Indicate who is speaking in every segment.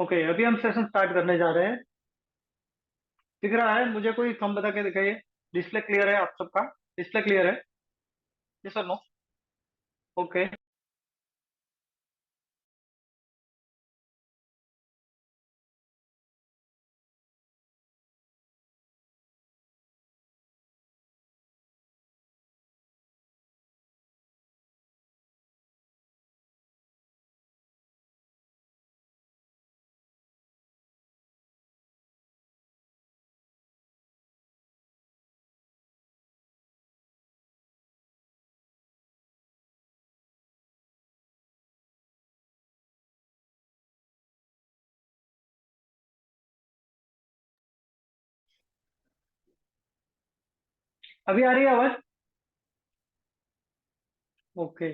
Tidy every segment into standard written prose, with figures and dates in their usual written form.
Speaker 1: Okay, अभी हम session start करने जा रहे हैं। दिख रहा है मुझे? कोई थंब बता के दिखाइए। डिस्प्ले क्लियर है आप सबका? डिस्प्ले क्लियर है? यस और नो? ओके। अभी आ रही है आवाज? ओके।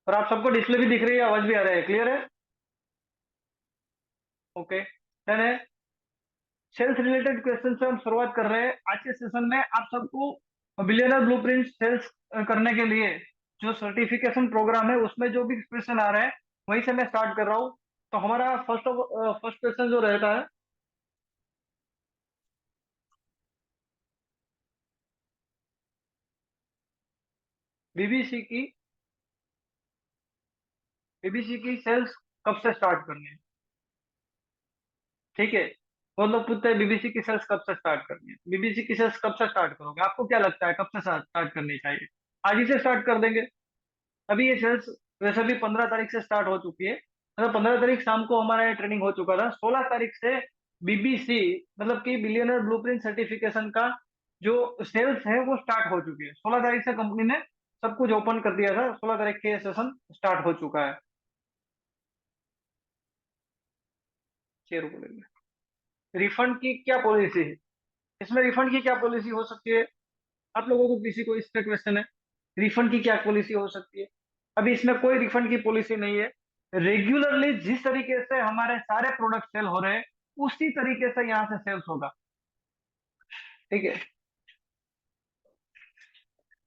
Speaker 1: और आप सबको डिस्प्ले भी दिख रही है, आवाज भी आ रहा है, क्लियर है? ओके। डन है। सेल्स रिलेटेड क्वेश्चन से हम शुरुआत कर रहे हैं आज के सेशन में। आप सबको बिलियनर ब्लूप्रिंट सेल्स करने के लिए जो सर्टिफिकेशन प्रोग्राम है उसमें जो भी क्वेश्चन आ रहे हैं वहीं से मैं स्टार्ट कर रहा हूँ। तो हमारा फर्स्ट क्वेश्चन जो रहता है, बीबीसी की बीबीसी की सेल्स कब से स्टार्ट करनी है? ठीक है। बहुत लोग पूछते हैं बीबीसी की सेल्स कब से स्टार्ट करनी है, बीबीसी की सेल्स कब से स्टार्ट करोगे? आपको क्या लगता है कब से स्टार्ट करनी चाहिए? आज ही से स्टार्ट कर देंगे। अभी ये सेल्स वैसे भी 15 तारीख से स्टार्ट हो चुकी है। मतलब 15 तारीख शाम को हमारा ये ट्रेनिंग हो चुका था। 16 तारीख से बीबीसी मतलब कि बिलियनर ब्लूप्रिंट सर्टिफिकेशन का जो सेल्स है वो स्टार्ट हो चुकी है। 16 तारीख से कंपनी ने सब कुछ ओपन कर दिया था। 16 तारीख के सेशन स्टार्ट हो चुका है। शेयर बोलेंगे। रिफंड की क्या पॉलिसी है? इसमें रिफंड की क्या पॉलिसी हो सकती है? आप लोगों को किसी को इस पे क्वेश्चन है, रिफंड की क्या पॉलिसी हो सकती है? अभी इसमें कोई रिफंड की पॉलिसी नहीं है। रेगुलरली जिस तरीके से हमारे सारे प्रोडक्ट सेल हो रहे हैं उसी तरीके से यहाँ से सेल्स होगा। ठीक है।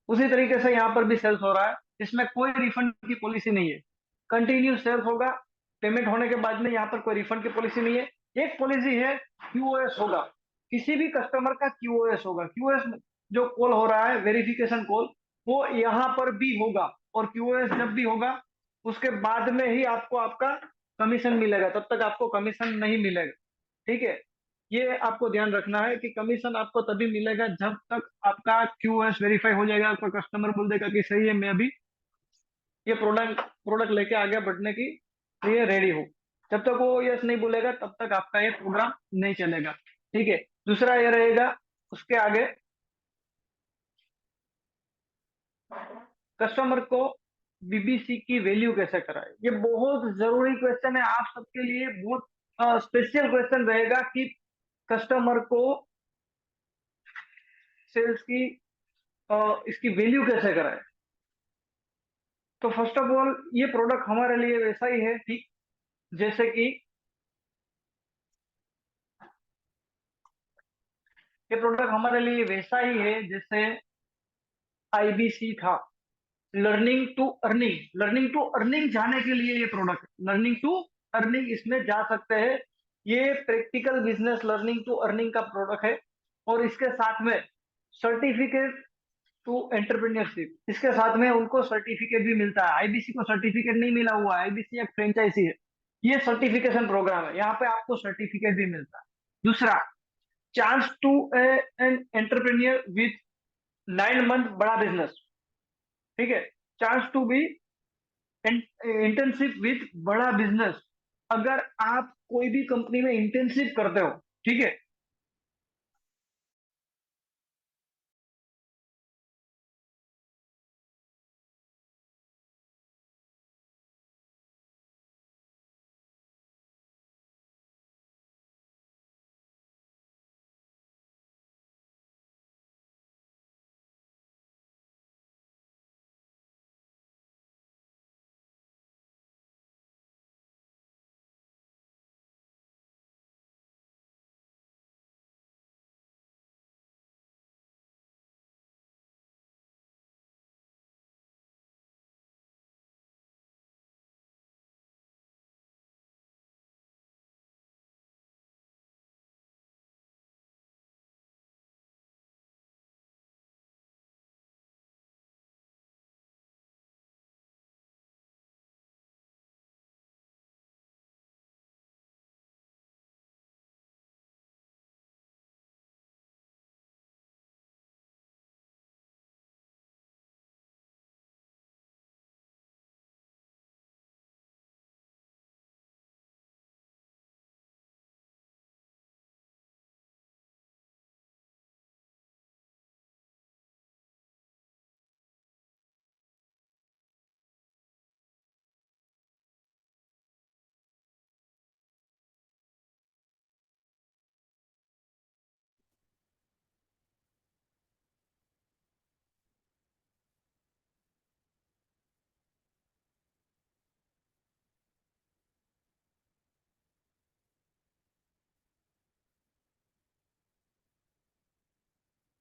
Speaker 1: उसी तरीके से यहाँ पर भी सेल्स हो रहा है। इसमें कोई रिफंड की पॉलिसी नहीं है। कंटिन्यू सेल्स होगा। पेमेंट होने के बाद में यहाँ पर कोई रिफंड की पॉलिसी नहीं है। एक पॉलिसी है, क्यूओएस होगा। किसी भी कस्टमर का क्यूओएस होगा। क्यूओएस जो कॉल हो रहा है, वेरिफिकेशन कॉल, वो यहाँ पर भी होगा। और क्यूओएस जब भी होगा उसके बाद में ही आपको आपका कमीशन मिलेगा, तब तक आपको कमीशन नहीं मिलेगा। ठीक है। ये आपको ध्यान रखना है कि कमीशन आपको तभी मिलेगा जब तक आपका क्यूएस वेरीफाई हो जाएगा, आपका कस्टमर बोल देगा कि सही है, मैं अभी ये प्रोडक्ट प्रोडक्ट लेके आगे बढ़ने की लिए रेडी हूँ। जब तक वो यस नहीं बोलेगा तब तक आपका ये प्रोग्राम नहीं चलेगा। ठीक है। दूसरा ये रहेगा उसके आगे, कस्टमर को बीबीसी की वैल्यू कैसे कराए। ये बहुत जरूरी क्वेश्चन है आप सबके लिए। बहुत स्पेशल क्वेश्चन रहेगा कि कस्टमर को सेल्स की इसकी वैल्यू कैसे कराए। तो फर्स्ट ऑफ ऑल ये प्रोडक्ट हमारे लिए वैसा ही है, ठीक जैसे कि ये प्रोडक्ट हमारे लिए वैसा ही है जैसे आईबीसी था। लर्निंग टू अर्निंग जाने के लिए ये प्रोडक्ट, लर्निंग टू अर्निंग इसमें जा सकते हैं। ये practical business learning to earning का प्रोडक्ट है। और इसके साथ में सर्टिफिकेट टू एंटरप्रेन्योरशिप, इसके साथ में उनको सर्टिफिकेट भी मिलता है। आईबीसी को सर्टिफिकेट नहीं मिला हुआ है, आईबीसी एक फ्रेंचाइजी है। ये सर्टिफिकेशन प्रोग्राम है, यहाँ पे आपको सर्टिफिकेट भी मिलता है। दूसरा, chance to an entrepreneur with 9 month बड़ा बिजनेस। ठीक है। Chance to be internship with बड़ा बिजनेस। अगर आप कोई भी कंपनी में इंटर्नशिप करते हो, ठीक है,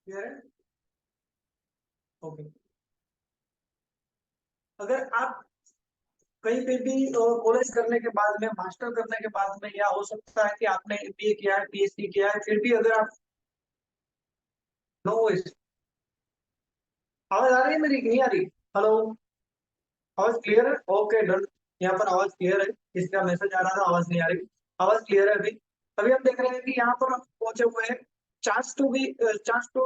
Speaker 2: क्लियर है? ओके। अगर आप कहीं पे भी कॉलेज करने के बाद में, मास्टर करने के बाद में, या हो सकता है कि आपने एमबीए किया है, पीएचडी किया है, फिर भी अगर आप नो, आवाज आ रही है मेरी, नहीं आ रही? हेलो, आवाज क्लियर है? Okay done. यहाँ पर आवाज क्लियर है, किसी का मैसेज आ रहा था आवाज नहीं आ रही। आवाज क्लियर है अभी। अभी हम देख रहे हैं कि यहाँ पर हम पहुंचे हुए हैं। Chance to be, chance to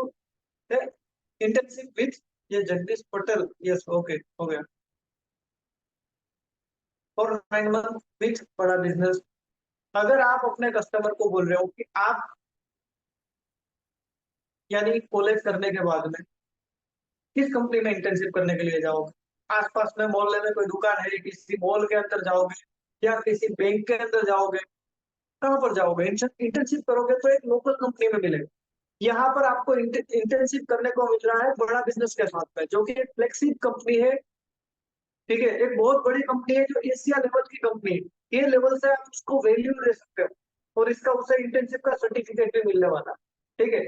Speaker 2: internship with ये जगदीश पटेल, यस ओके हो गया। और 9 मंथ विथ बड़ा बिजनेस। अगर आप अपने कस्टमर को बोल रहे हो कि आप, यानी कॉलेज करने के बाद में किस कंपनी में इंटर्नशिप करने के लिए जाओगे? आसपास में मोहल्ले में कोई दुकान है, किसी मॉल के अंदर जाओगे, या किसी बैंक के अंदर जाओगे? कहाँ पर जाओगे? इंटर्नशिप करोगे तो एक लोकल कंपनी में मिलेगा। यहाँ पर आपको इंटर्नशिप करने को मिल रहा है बड़ा बिजनेस के साथ में, जो कि एक फ्लेक्सिब कंपनी है। ठीक है, एक बहुत बड़ी कंपनी है, जो एशिया लेवल की कंपनी है। ये लेवल से आप उसको वैल्यू दे सकते हो, और इसका उसे इंटर्नशिप का सर्टिफिकेट भी मिलने वाला है। ठीक है,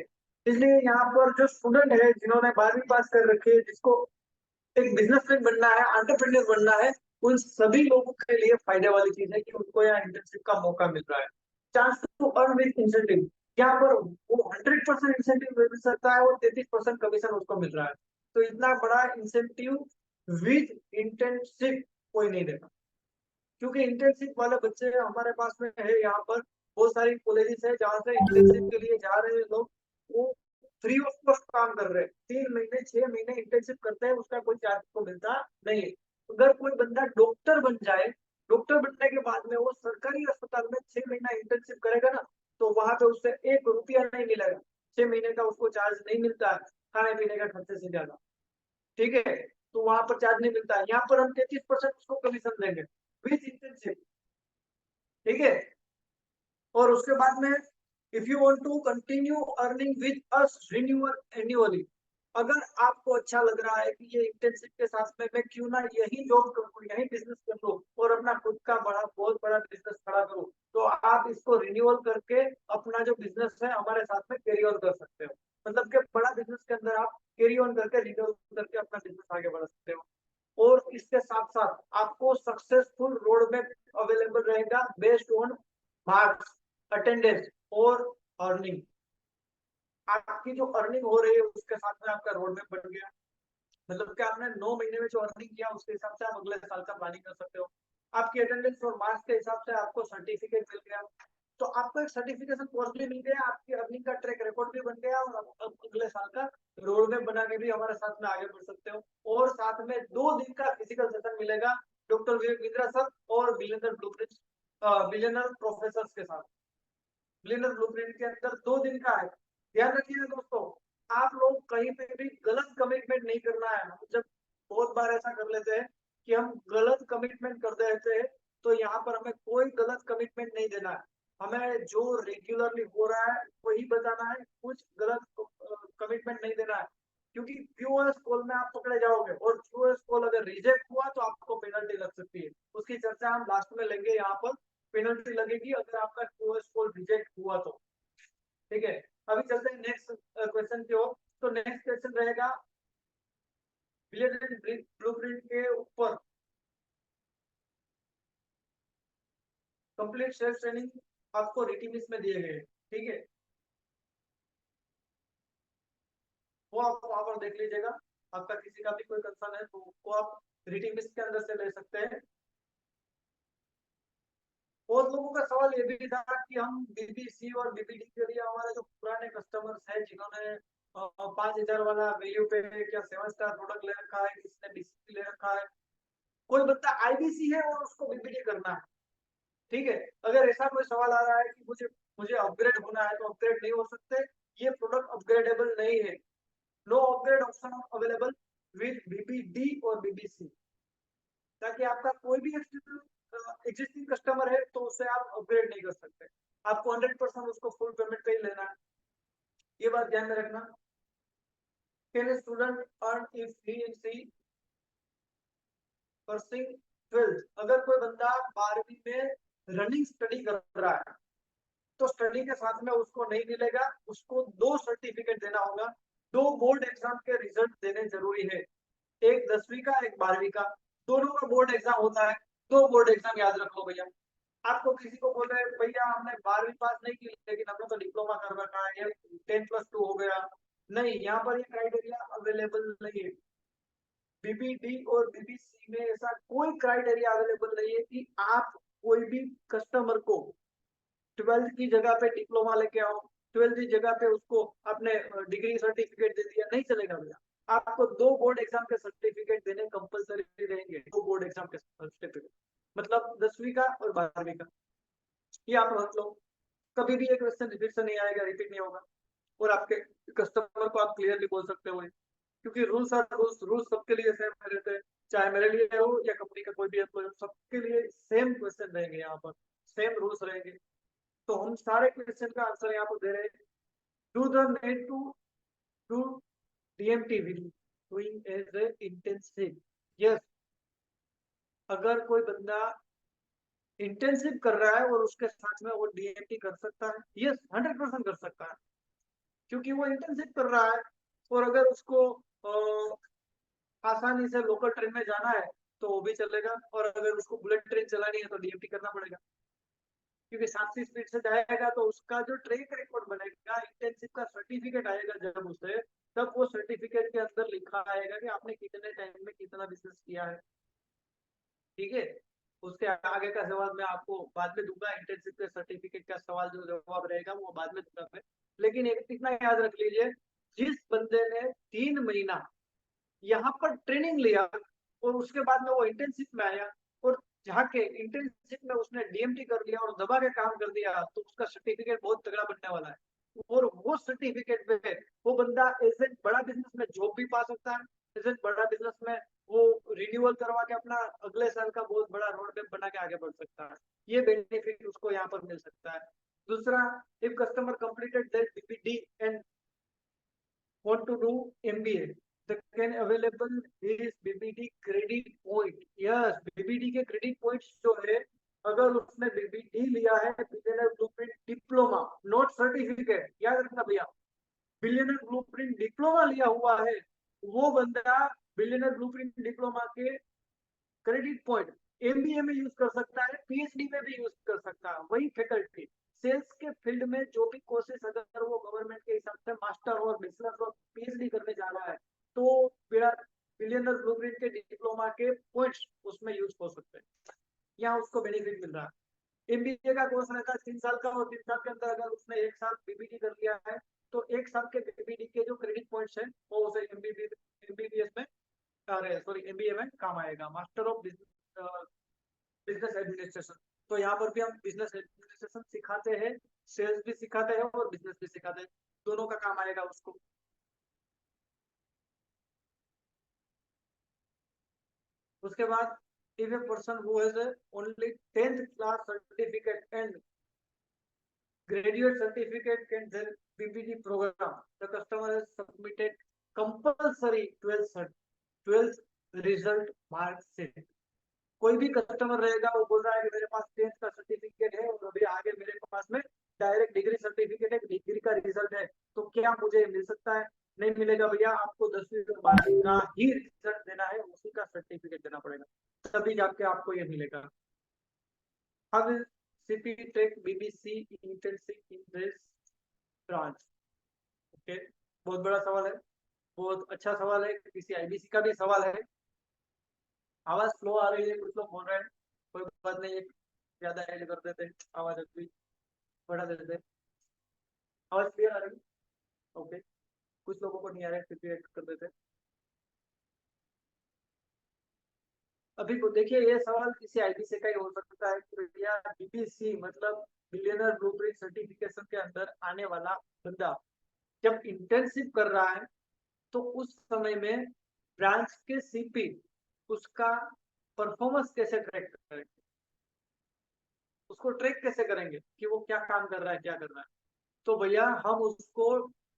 Speaker 2: इसलिए यहाँ पर जो स्टूडेंट है, जिन्होंने 12वीं पास कर रखी है, जिसको एक बिजनेसमैन बनना है, एंटरप्रेन्योर बनना है, उन सभी लोगों के लिए फायदे वाली चीज है कि उनको यहाँ इंटर्नशिप का मौका मिल रहा है। Chance to earn with incentive, यहाँ पर वो 100% इंसेंटिव मिल सकता है, और 33% कमीशन उसको मिल रहा है। तो इतना बड़ा इंसेंटिव विद इंटर्नशिप कोई नहीं देगा, क्योंकि इंटर्नशिप वाले बच्चे हमारे पास में है। यहाँ पर बहुत सारी कॉलेजेस है जहाँ से इंटर्नशिप के लिए जा रहे हैं लोग, वो फ्री ऑफ कॉस्ट काम कर रहे हैं। 3 महीने 6 महीने इंटर्नशिप करते हैं, उसका कोई चार्ज को मिलता नहीं है। अगर कोई बंदा डॉक्टर बन जाए, डॉक्टर बनने के बाद में वो सरकारी अस्पताल में 6 महीना इंटर्नशिप करेगा ना, तो वहां पे उससे 1 रुपया नहीं मिलेगा। 6 महीने का उसको चार्ज नहीं मिलता है, खाने पीने का खर्चे से ज्यादा। ठीक है, तो वहां पर चार्ज नहीं मिलता है। यहाँ पर हम 33% उसको कमीशन देंगे विथ इंटर्नशिप। ठीक है, और उसके बाद में, if you want to continue earning with us renewal annually, अगर आपको अच्छा लग रहा है कि ये इंटर्नशिप के साथ में मैं क्यों ना यही जॉब करूँ, यही बिजनेस कर लूँ, और अपना खुद का बहुत बड़ा बिजनेस खड़ा करूँ, तो आप इसको रिन्यूअल करके अपना जो बिजनेस है हमारे साथ में कैरी ऑन कर सकते हो। मतलब कि बड़ा बिजनेस के अंदर आप कैरी ऑन करके, रिन्यूअल करके अपना बिजनेस आगे बढ़ा सकते हो। और इसके साथ साथ आपको सक्सेसफुल रोड मैप अवेलेबल रहेगा, बेस्ड ऑन मार्क्स, अटेंडेंस और अर्निंग। आपकी जो अर्निंग हो रही है उसके साथ में आपका रोड मैप बन गया। मतलब कि आपने 9 महीने में जो अर्निंग किया उसके हिसाब से आप अगले साल का प्लानिंग कर सकते हो। आपकी अटेंडेंस और मार्क्स के हिसाब से आपको सर्टिफिकेट मिल गया, तो आपको एक सर्टिफिकेशन कोर्स भी मिल गया, आपकी अर्निंग का ट्रैक रिकॉर्ड भी बन गया, और अब अगले साल का रोड मैप बना के भी हमारे साथ में आगे बढ़ सकते हो। और साथ में 2 दिन का फिजिकल सेशन मिलेगा डॉक्टर विवेक बिंद्रा सर और बिलियनर ब्लूप्रिंट, बिलियनर प्रोफेसर के साथ। बिलियनर ब्लूप्रिंट के अंदर 2 दिन का है। ध्यान रखिएगा दोस्तों, आप लोग कहीं पे भी गलत कमिटमेंट नहीं करना है। हम जब बहुत बार ऐसा कर लेते हैं कि हम गलत कमिटमेंट कर देते हैं, तो यहाँ पर हमें कोई गलत कमिटमेंट नहीं देना है। हमें जो रेगुलरली हो रहा है वही बताना है, कुछ गलत कमिटमेंट नहीं देना है। क्योंकि क्यूओएस कॉल में आप पकड़े जाओगे, और क्यूओएस कॉल अगर रिजेक्ट हुआ तो आपको पेनल्टी लग सकती है। उसकी चर्चा हम लास्ट में लेंगे। यहाँ पर पेनल्टी लगेगी अगर आपका क्यूओएस कॉल रिजेक्ट हुआ तो। ठीक है, अभी चलते हैं नेक्स्ट क्वेश्चन की ओर। तो नेक्स्ट क्वेश्चन रहेगा ब्लूप्रिंट के ऊपर, कंप्लीट सेल्फ ट्रेनिंग आपको रिटिमिस में दिए गए। ठीक है, वो आप वहां पर देख लीजिएगा। आपका किसी का भी कोई कंसर्न है तो वो आप रिटिमिस के अंदर से ले सकते हैं। बहुत लोगों का सवाल ये भी था कि हम बीबीसी और बीबीडी के लिए हमारे जो पुराने कस्टमर्स हैं, जिन्होंने 5,000 वाला वैल्यू पे क्या 7 स्टार प्रोडक्ट ले रखा है, किसी ने बीसीसी ले रखा है, कोई बंदा आईबीसी है और उसको बीबीडी करना है। ठीक है, अगर ऐसा कोई सवाल आ रहा है कि मुझे मुझे अपग्रेड होना है, तो अपग्रेड नहीं हो सकते। ये प्रोडक्ट अपग्रेडेबल नहीं है। No upgrade option available with BBD और बीबीसी। ताकि आपका कोई भी एग्जिस्टिंग कस्टमर है तो उससे आप अपग्रेड नहीं कर सकते। आपको 100% उसको फुल पेमेंट पे ही लेना है। ये बात ध्यान में रखना। Can a student earn if he and see pursuing 12th? अगर कोई बंदा 12वीं में रनिंग स्टडी कर रहा है, तो स्टडी के साथ में उसको नहीं मिलेगा, उसको 2 सर्टिफिकेट देना होगा। 2 बोर्ड एग्जाम के रिजल्ट देने जरूरी है, एक 10वीं का एक 12वीं का, दोनों का बोर्ड एग्जाम होता है। 2 बोर्ड एग्जाम याद रख लो भैया। आपको किसी को बोल रहे हैं भैया हमने 12वीं पास नहीं की लेकिन हमने तो डिप्लोमा कर रखा है, 10+2 हो गया, नहीं, यहाँ पर ये क्राइटेरिया अवेलेबल नहीं है। बीबीडी और बीबीसी में ऐसा कोई क्राइटेरिया अवेलेबल नहीं है कि आप कोई भी कस्टमर को 12th की जगह पे डिप्लोमा लेके आओ, 12th की जगह पे उसको अपने डिग्री सर्टिफिकेट दे दिया, नहीं चलेगा भैया। आपको 2 बोर्ड एग्जाम के सर्टिफिकेट देने कंपलसरी रहेंगे, 2 बोर्ड एग्जाम के सर्टिफिकेट, मतलब 10वीं का और 12वीं का। ये आप रख लो, कभी भी ये क्वेश्चन रिपीट से नहीं आएगा, रिपीट नहीं होगा, और आपके कस्टमर को आप क्लियरली बोल सकते हो, क्योंकि रूल्स आर रूल्स, रूल्स सबके लिए सेम रहते हैं, चाहे मेरे लिए हो या कंपनी का कोई भी एम्प्लॉय हो, सबके लिए सेम क्वेश्चन रहेंगे, यहाँ पर सेम रूल्स रहेंगे। तो हम सारे क्वेश्चन का आंसर यहाँ पर दे रहे हैं। Do the need to do DMT will doing as a intensive, yes, अगर कोई बंदा इंटेंसिव कर रहा है और उसके साथ में वो डीएमटी कर सकता है, यस, 100% कर सकता है, क्योंकि वो इंटेंसिव कर रहा है। और अगर उसको आसानी से लोकल ट्रेन में जाना है तो वो भी चलेगा, और अगर उसको बुलेट ट्रेन चलानी है तो डीएमटी करना पड़ेगा, क्योंकि 700 स्पीड से जाएगा तो उसका जो ट्रैक रिकॉर्ड बनेगा, इंटेंसिव का सर्टिफिकेट आएगा जब उसे, तब वो सर्टिफिकेट के अंदर लिखा आएगा कि आपने कितने टाइम में कितना बिजनेस किया है, ठीक है। उसके आगे का जवाब मैं आपको बाद में दूंगा, इंटेंसिव के सर्टिफिकेट का सवाल जो जवाब रहेगा वो बाद में दूंगा मैं। लेकिन एक इतना याद रख लीजिए, जिस बंदे ने 3 महीना यहाँ पर ट्रेनिंग लिया और उसके बाद में वो इंटर्नशिप में आया और जाके इंटर्नशिप में उसने डीएमटी कर लिया और दबा के काम कर दिया, तो उसका सर्टिफिकेट बहुत तगड़ा बनने वाला है। और वो सर्टिफिकेट पे वो बंदा एज ए बड़ा बिजनेस में जॉब भी पा सकता है, एज ए बड़ा बिजनेस में वो रिन्यूअल करवा के अपना अगले साल का बहुत बड़ा रोड मैप बना के आगे बढ़ सकता है। ये बेनिफिट उसको यहाँ पर मिल सकता है। दूसरा, if customer completed there BPD and want to do MBA, the can available is BBD credit point, yes, BBD के credit points जो है, अगर उसने BBD लिया है, billionaire blueprint diploma, not certificate, याद रखना भैया, बिलियनर ब्लूप्रिंट डिप्लोमा लिया हुआ है, वो बंदा बिलियनर ब्लूप्रिंट डिप्लोमा के क्रेडिट पॉइंट एमबीए में यूज कर सकता है, पीएचडी में भी यूज कर सकता है। वही फैकल्टी सेल्स के फील्ड में जो भी कोर्सेज अगर वो गवर्नमेंट के हिसाब से मास्टर और बिजनेस और पीएचडी करने जा रहा है, तो बिलियनर ब्लूप्रिंट के डिप्लोमा के पॉइंट्स उसमें यूज हो सकते हैं, यहाँ उसको बेनिफिट मिल रहा है। एमबीए का कोर्स रहता है 3 साल का, और 3 साल के अंदर अगर उसने 1 साल बीबीडी कर लिया है, तो 1 साल के बीबीडी के जो क्रेडिट पॉइंट्स हैं वो उसे एमबीबीएस में, अरे सॉरी, एमबीए में काम आएगा, मास्टर ऑफ बिजनेस एडमिनिस्ट्रेशन। तो यहाँ पर भी हम बिजनेस एडमिनिस्ट्रेशन सिखाते हैं, सेल्स भी सिखाते हैं और बिजनेस भी सिखाते हैं, दोनों का काम आएगा उसको। उसके बाद, if a person who has only 10th class certificate and graduate certificate can then PPT program, the customer has submitted compulsory 12th result mark sheet। कोई भी कस्टमर रहेगा वो बोल रहा है कि मेरे पास 10th का सर्टिफिकेट है और अभी आगे मेरे पास में डायरेक्ट डिग्री सर्टिफिकेट है, डिग्री का रिजल्ट है, तो क्या मुझे मिल सकता है? नहीं मिलेगा भैया, आपको 10वीं और 12वीं का ही रिजल्ट देना है, उसी का सर्टिफिकेट देना पड़ेगा, तभी जाके आपको ये मिलेगा। अब CP take BBC internship in this branch, okay, बहुत बड़ा सवाल है, बहुत अच्छा सवाल है, किसी आईबीसी का भी सवाल है। आवाज स्लो आ रही है, कुछ लोग बोल रहे हैं, कोई बात नहीं, एक ज्यादा ऐड कर देते, आवाज अभी बढ़ा देते। आवाज क्लियर आ रही है? ओके, कुछ लोगों को नहीं आ रहा है, फिर भी ऐड कर देते। अभी को देखिए, ये सवाल किसी आईबीसी का ही हो सकता है कि भैया बीबीसी मतलब बिलियनर ब्लूप्रिंट सर्टिफिकेशन के अंदर आने वाला बंदा जब इंटर्नशिप कर रहा है, तो उस समय में ब्रांच के सीपी उसका परफॉर्मेंस कैसे ट्रैक करेंगे, उसको ट्रैक कैसे करेंगे कि वो क्या काम कर रहा है, क्या कर रहा है। तो भैया हम उसको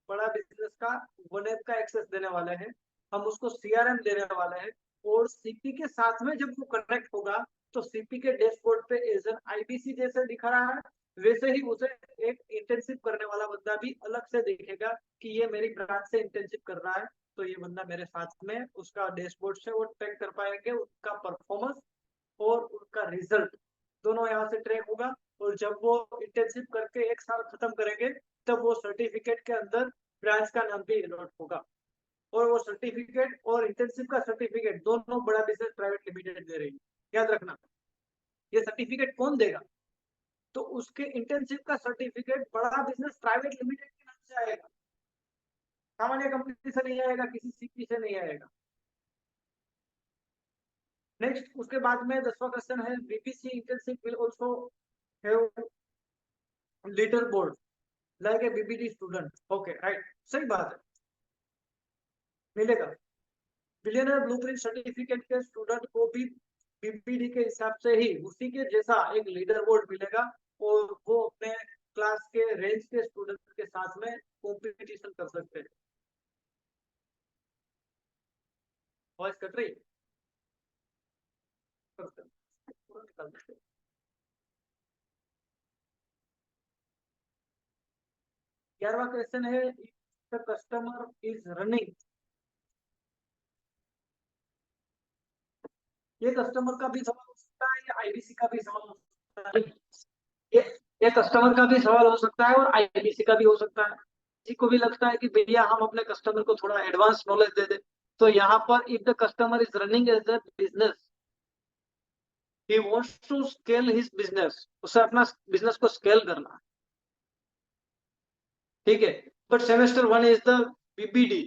Speaker 2: बड़ा बिजनेस का वन ऐप का एक्सेस देने वाले हैं, हम उसको सीआरएम देने वाले हैं, और सीपी के साथ में जब वो कनेक्ट होगा तो सीपी के डैशबोर्ड पे एज एन आईबीसी जैसे दिखा रहा है, वैसे ही उसे एक इंटर्नशिप करने वाला बंदा भी अलग से देखेगा कि ये मेरी ब्रांच से इंटर्नशिप कर रहा है, तो ये बंदा मेरे साथ में, उसका डैशबोर्ड से वो ट्रैक कर पाएंगे, उसका परफॉर्मेंस और उनका रिजल्ट दोनों यहाँ से ट्रैक होगा। और जब वो इंटर्नशिप करके 1 साल खत्म करेंगे, तब वो सर्टिफिकेट के अंदर ब्रांच का नाम भी अलॉट होगा। और वो सर्टिफिकेट और इंटर्नशिप का सर्टिफिकेट दोनों बड़ा बिजनेस प्राइवेट लिमिटेड दे रही है। याद रखना, ये सर्टिफिकेट कौन देगा? तो उसके इंटर्नशिप का सर्टिफिकेट बड़ा बिजनेस प्राइवेट लिमिटेड के नाम से आएगा, सामान्य कंपनी से नहीं आएगा, किसी सीपी से नहीं आएगा। नेक्स्ट, उसके बाद में 10वां क्वेश्चन है, BPC internship will also have leader board like a BBD student. Okay, right, सही बात है, मिलेगा। बिलियनर ब्लूप्रिंट सर्टिफिकेट के स्टूडेंट को भी बीपीडी के हिसाब से ही उसी के जैसा एक लीडर बोर्ड मिलेगा, और वो अपने क्लास के रेंज के स्टूडेंट के साथ में कंपटीशन कर सकते हैं। वॉइस कट रही है? 11वां क्वेश्चन है, द कस्टमर इज रनिंग। ये कस्टमर का भी सवाल हो सकता है, या आईबीसी का भी सवाल हो सकता है। ये ये कस्टमर का भी सवाल हो सकता है और आईबीसी का भी हो सकता है। किसी को भी लगता है कि भैया हम अपने कस्टमर को थोड़ा एडवांस नॉलेज दे दे, तो यहाँ पर if the customer is running as a business, he wants to scale his business, उसे अपना बिजनेस को स्केल करना है, ठीक है। But semester 1 is the BBD,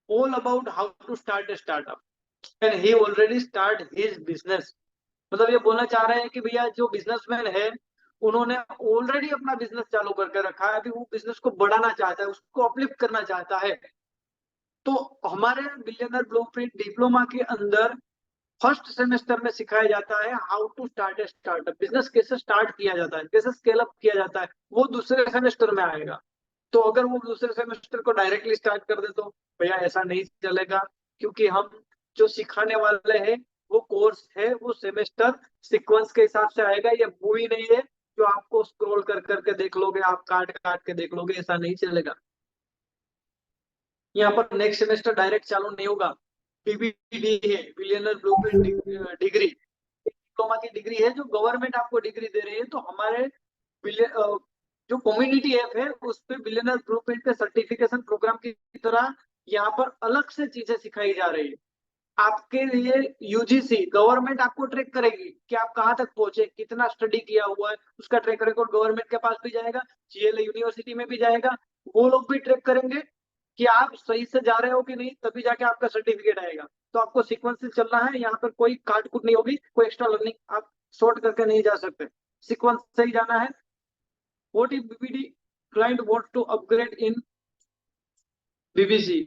Speaker 2: all about how to start a startup and he already start his business. मतलब ये बोलना चाह रहे हैं कि भैया जो बिजनेसमैन है, उन्होंने ऑलरेडी अपना बिजनेस चालू करके रखा है, अभी वो बिजनेस को बढ़ाना चाहता है, उसको अपलिफ्ट करना चाहता है। तो हमारे बिलियनर ब्लूप्रिंट डिप्लोमा के अंदर फर्स्ट सेमेस्टर में सिखाया जाता है how to start a startup, business कैसे स्टार्ट किया जाता है, कैसे स्केल अप किया जाता है, वो दूसरे सेमेस्टर में आएगा। तो अगर वो दूसरे सेमेस्टर को डायरेक्टली स्टार्ट कर दे तो भैया ऐसा नहीं चलेगा, क्योंकि हम जो सिखाने वाले हैं वो कोर्स है, वो सेमेस्टर सीक्वेंस के हिसाब से आएगा। ये मूवी नहीं है जो आपको स्क्रॉल कर करके देख लोगे, आप काट काट के देख लोगे, ऐसा नहीं चलेगा। यहाँ पर नेक्स्ट सेमेस्टर डायरेक्ट चालू नहीं होगा। पीबीडी है, बिलियनर ब्लूप्रिंट डिग्री, डिप्लोमा की डिग्री है जो गवर्नमेंट आपको डिग्री दे रही है। तो हमारे जो कम्युनिटी ऐप है उस पे बिलियनर ब्लूप्रिंट के सर्टिफिकेशन प्रोग्राम की तरह यहाँ पर अलग से चीजें सिखाई जा रही है। आपके लिए यूजीसी गवर्नमेंट आपको ट्रैक करेगी कि आप कहाँ तक पहुंचे, कितना स्टडी किया हुआ है, उसका ट्रैक रिकॉर्ड गवर्नमेंट के पास भी जाएगा, जीएलए यूनिवर्सिटी में भी जाएगा, वो लोग भी ट्रैक करेंगे कि आप सही से जा रहे हो कि नहीं, तभी जाके आपका सर्टिफिकेट आएगा। तो आपको सीक्वेंस से चलना है, यहाँ पर कोई काट कुट नहीं होगी, कोई एक्स्ट्रा लर्निंग आप शॉर्ट करके नहीं जा सकते, सीक्वेंस से ही जाना है। What if BBD client wants to upgrade in BBC,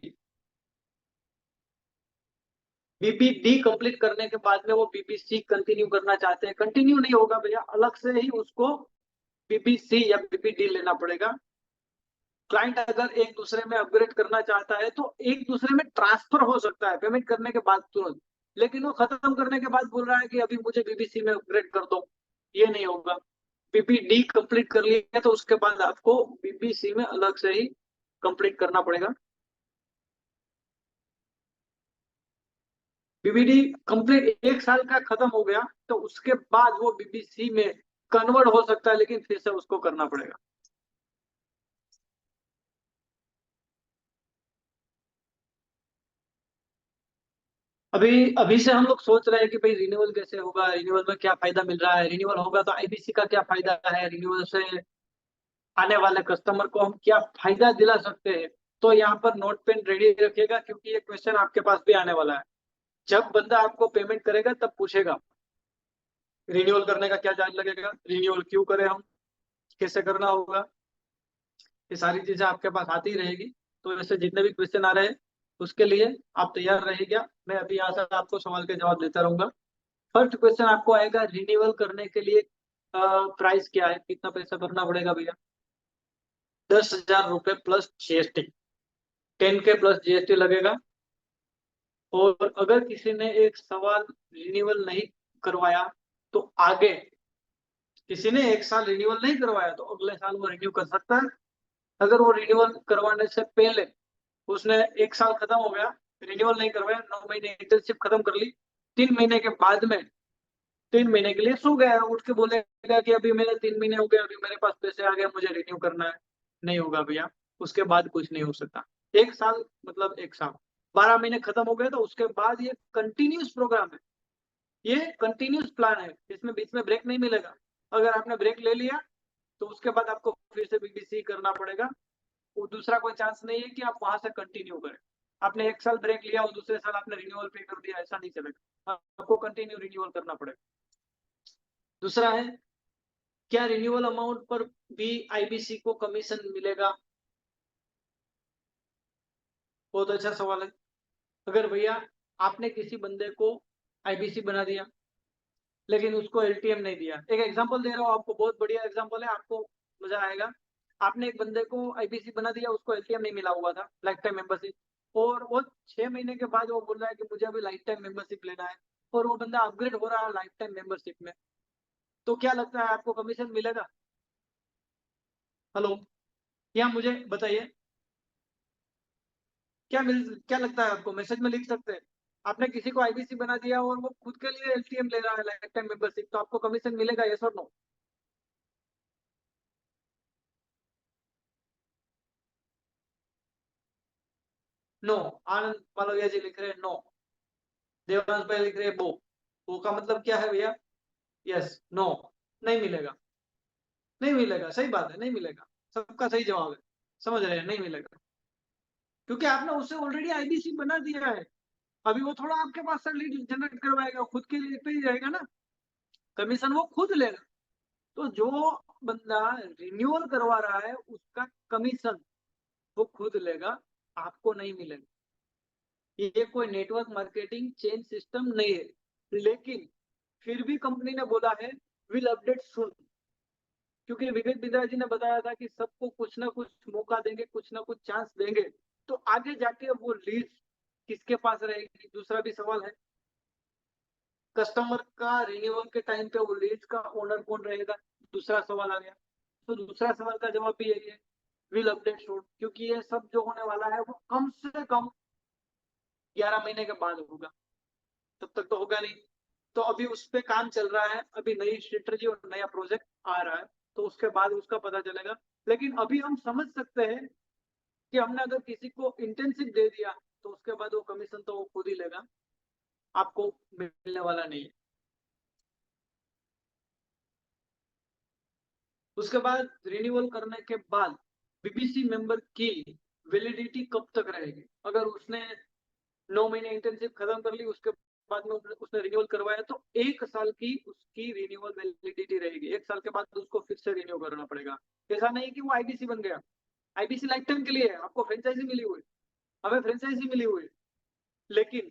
Speaker 2: BBD complete करने के बाद में वो बीबीसी कंटिन्यू करना चाहते हैं, कंटिन्यू नहीं होगा भैया, अलग से ही उसको बीबीसी या बीबीडी लेना पड़ेगा। क्लाइंट अगर एक दूसरे में अपग्रेड करना चाहता है तो एक दूसरे में ट्रांसफर हो सकता है पेमेंट करने के बाद तुरंत, लेकिन वो खत्म करने के बाद बोल रहा है कि अभी मुझे बीबीसी में अपग्रेड कर दो, ये नहीं होगा। बीबीडी कंप्लीट कर लिया तो उसके बाद आपको बीबीसी में अलग से ही कंप्लीट करना पड़ेगा। बीबीडी कंप्लीट 1 साल का खत्म हो गया तो उसके बाद वो बीबीसी में कन्वर्ट हो सकता है, लेकिन फिर से उसको करना पड़ेगा। अभी अभी से हम लोग सोच रहे हैं कि भाई रिन्यूअल कैसे होगा, रिन्यूअल में क्या फायदा मिल रहा है, रिन्यूअल होगा तो आईबीसी का क्या फायदा है, रिन्यूअल से आने वाले कस्टमर को हम क्या फायदा दिला सकते हैं। तो यहाँ पर नोट पेन रेडी रखिएगा, क्योंकि ये क्वेश्चन आपके पास भी आने वाला है। जब बंदा आपको पेमेंट करेगा तब पूछेगा रिन्यूअल करने का क्या चार्ज लगेगा, रिन्यूअल क्यों करें हम, कैसे करना होगा, ये सारी चीजें आपके पास आती ही रहेगी। तो ऐसे जितने भी क्वेश्चन आ रहे हैं उसके लिए आप तैयार रहिएगा, मैं अभी यहाँ से आपको सवाल के जवाब देता रहूंगा। फर्स्ट क्वेश्चन आपको आएगा, रिन्यूअल करने के लिए प्राइस क्या है, कितना पैसा भरना पड़ेगा भैया? 10,000 रुपये plus GST, 10K plus GST लगेगा। और अगर किसी ने एक सवाल रिन्यूअल नहीं करवाया तो आगे किसी ने एक साल रिन्यूअल नहीं करवाया तो अगले साल वो रिन्यू कर सकता है। अगर वो रिन्यूअल करवाने से पहले उसने एक साल खत्म हो गया, रिन्यूअल नहीं करवाया, 9 महीने इंटर्नशिप खत्म कर ली, 3 महीने के बाद में 3 महीने के लिए सो गया, उठ के बोलेगा कि अभी मेरे 3 महीने हो गए, अभी मेरे पास पैसे आ गए, मुझे रिन्यू करना है, नहीं होगा भैया। उसके बाद कुछ नहीं हो सकता। एक साल मतलब एक साल, 12 महीने खत्म हो गए तो उसके बाद ये कंटिन्यूस प्रोग्राम है, ये कंटिन्यूस प्लान है, इसमें बीच में ब्रेक नहीं मिलेगा। अगर आपने ब्रेक ले लिया तो उसके बाद आपको फिर से बीबीसी करना पड़ेगा। वो दूसरा कोई चांस नहीं है कि आप वहां से कंटिन्यू करें। आपने एक साल ब्रेक लिया और दूसरे साल आपने रिन्यूअल पे कर दिया, ऐसा नहीं चलेगा, आपको कंटिन्यू रिन्यूअल करना पड़ेगा। दूसरा है, क्या रिन्यूअल अमाउंट पर भी आईबीसी को कमीशन मिलेगा? बहुत अच्छा सवाल है। अगर भैया आपने किसी बंदे को आईबीसी बना दिया लेकिन उसको एलटीएम नहीं दिया, एक एग्जांपल दे रहा हूँ आपको, बहुत बढ़िया एग्जांपल है, आपको मजा आएगा। आपने एक बंदे को आईबीसी बना दिया, उसको एलटीएम नहीं मिला हुआ था, लाइफ टाइम मेंबरशिप, और वो 6 महीने के बाद वो बोल रहा है कि मुझे अभी लाइफ टाइम मेंबरशिप लेना है, और वो बंदा अपग्रेड हो रहा है लाइफ टाइम मेंबरशिप में, तो क्या लगता है आपको कमीशन मिलेगा? हेलो, क्या मुझे बताइए, क्या लगता है आपको? मैसेज में लिख सकते हैं। आपने किसी को आईबीसी बना दिया और वो खुद के लिए एलटीएम ले रहा है लाइफ टाइम मेंबरशिप, तो आपको कमीशन मिलेगा, यस और नो? नो। आनंद मालविया जी लिख रहे हैं नो। देवांश भाई लिख रहे हैं बो। बो का मतलब क्या है भैया? यस, नो, नहीं मिलेगा। नहीं मिलेगा, सही बात है, नहीं मिलेगा। सबका सही जवाब है, समझ रहे हैं, नहीं मिलेगा। क्योंकि आपने उससे ऑलरेडी आईबीसी बना दिया है। अभी वो थोड़ा आपके पास से लीड जनरेट करवाएगा, खुद के लिए पे ही रहेगा ना, कमीशन वो खुद लेगा। तो जो बंदा रिन्यूअल करवा रहा है उसका कमीशन वो खुद लेगा, आपको नहीं मिलेगा। ये कोई नेटवर्क मार्केटिंग चेन सिस्टम नहीं है, लेकिन फिर भी कंपनी ने बोला है विल अपडेट सुन, क्योंकि विवेक बिंद्रा जी ने बताया था कि सबको कुछ ना कुछ मौका देंगे, कुछ ना कुछ चांस देंगे, तो आगे जाके वो लीड किसके पास रहेगी, दूसरा भी सवाल है। कस्टमर का रिन्यूअल के टाइम पे वो लीड का ओनर कौन रहेगा, दूसरा सवाल आ गया। तो दूसरा सवाल का जवाब भी यही है, विल अपडेट सून, क्योंकि ये सब जो होने वाला है वो कम से कम 11 महीने के बाद होगा, तब तक तो होगा नहीं। तो अभी उस पे काम चल रहा है, अभी नई स्ट्रेटजी और नया प्रोजेक्ट आ रहा है, तो उसके बाद उसका पता चलेगा। लेकिन अभी हम समझ सकते हैं कि हमने अगर किसी को इंटेंसिव दे दिया तो उसके बाद वो कमीशन तो वो खुद ही लेगा, आपको मिलने वाला नहीं है। उसके बाद रिन्यूअल करने के बाद बीबीसी मेंबर की वैलिडिटी कब तक रहेगी? अगर उसने 9 महीने इंटर्नशिप खत्म कर ली, उसके बाद में उसने रिन्यूअल करवाया, तो 1 साल की उसकी रिन्यूअल वैलिडिटी रहेगी, 1 साल के बाद उसको फिर से रिन्यू करना पड़ेगा। ऐसा नहीं कि वो आईबीसी बन गया, आईबीसी लाइफ टाइम के लिए है, आपको फ्रेंचाइजी मिली हुई, हमें फ्रेंचाइजी मिली हुई, लेकिन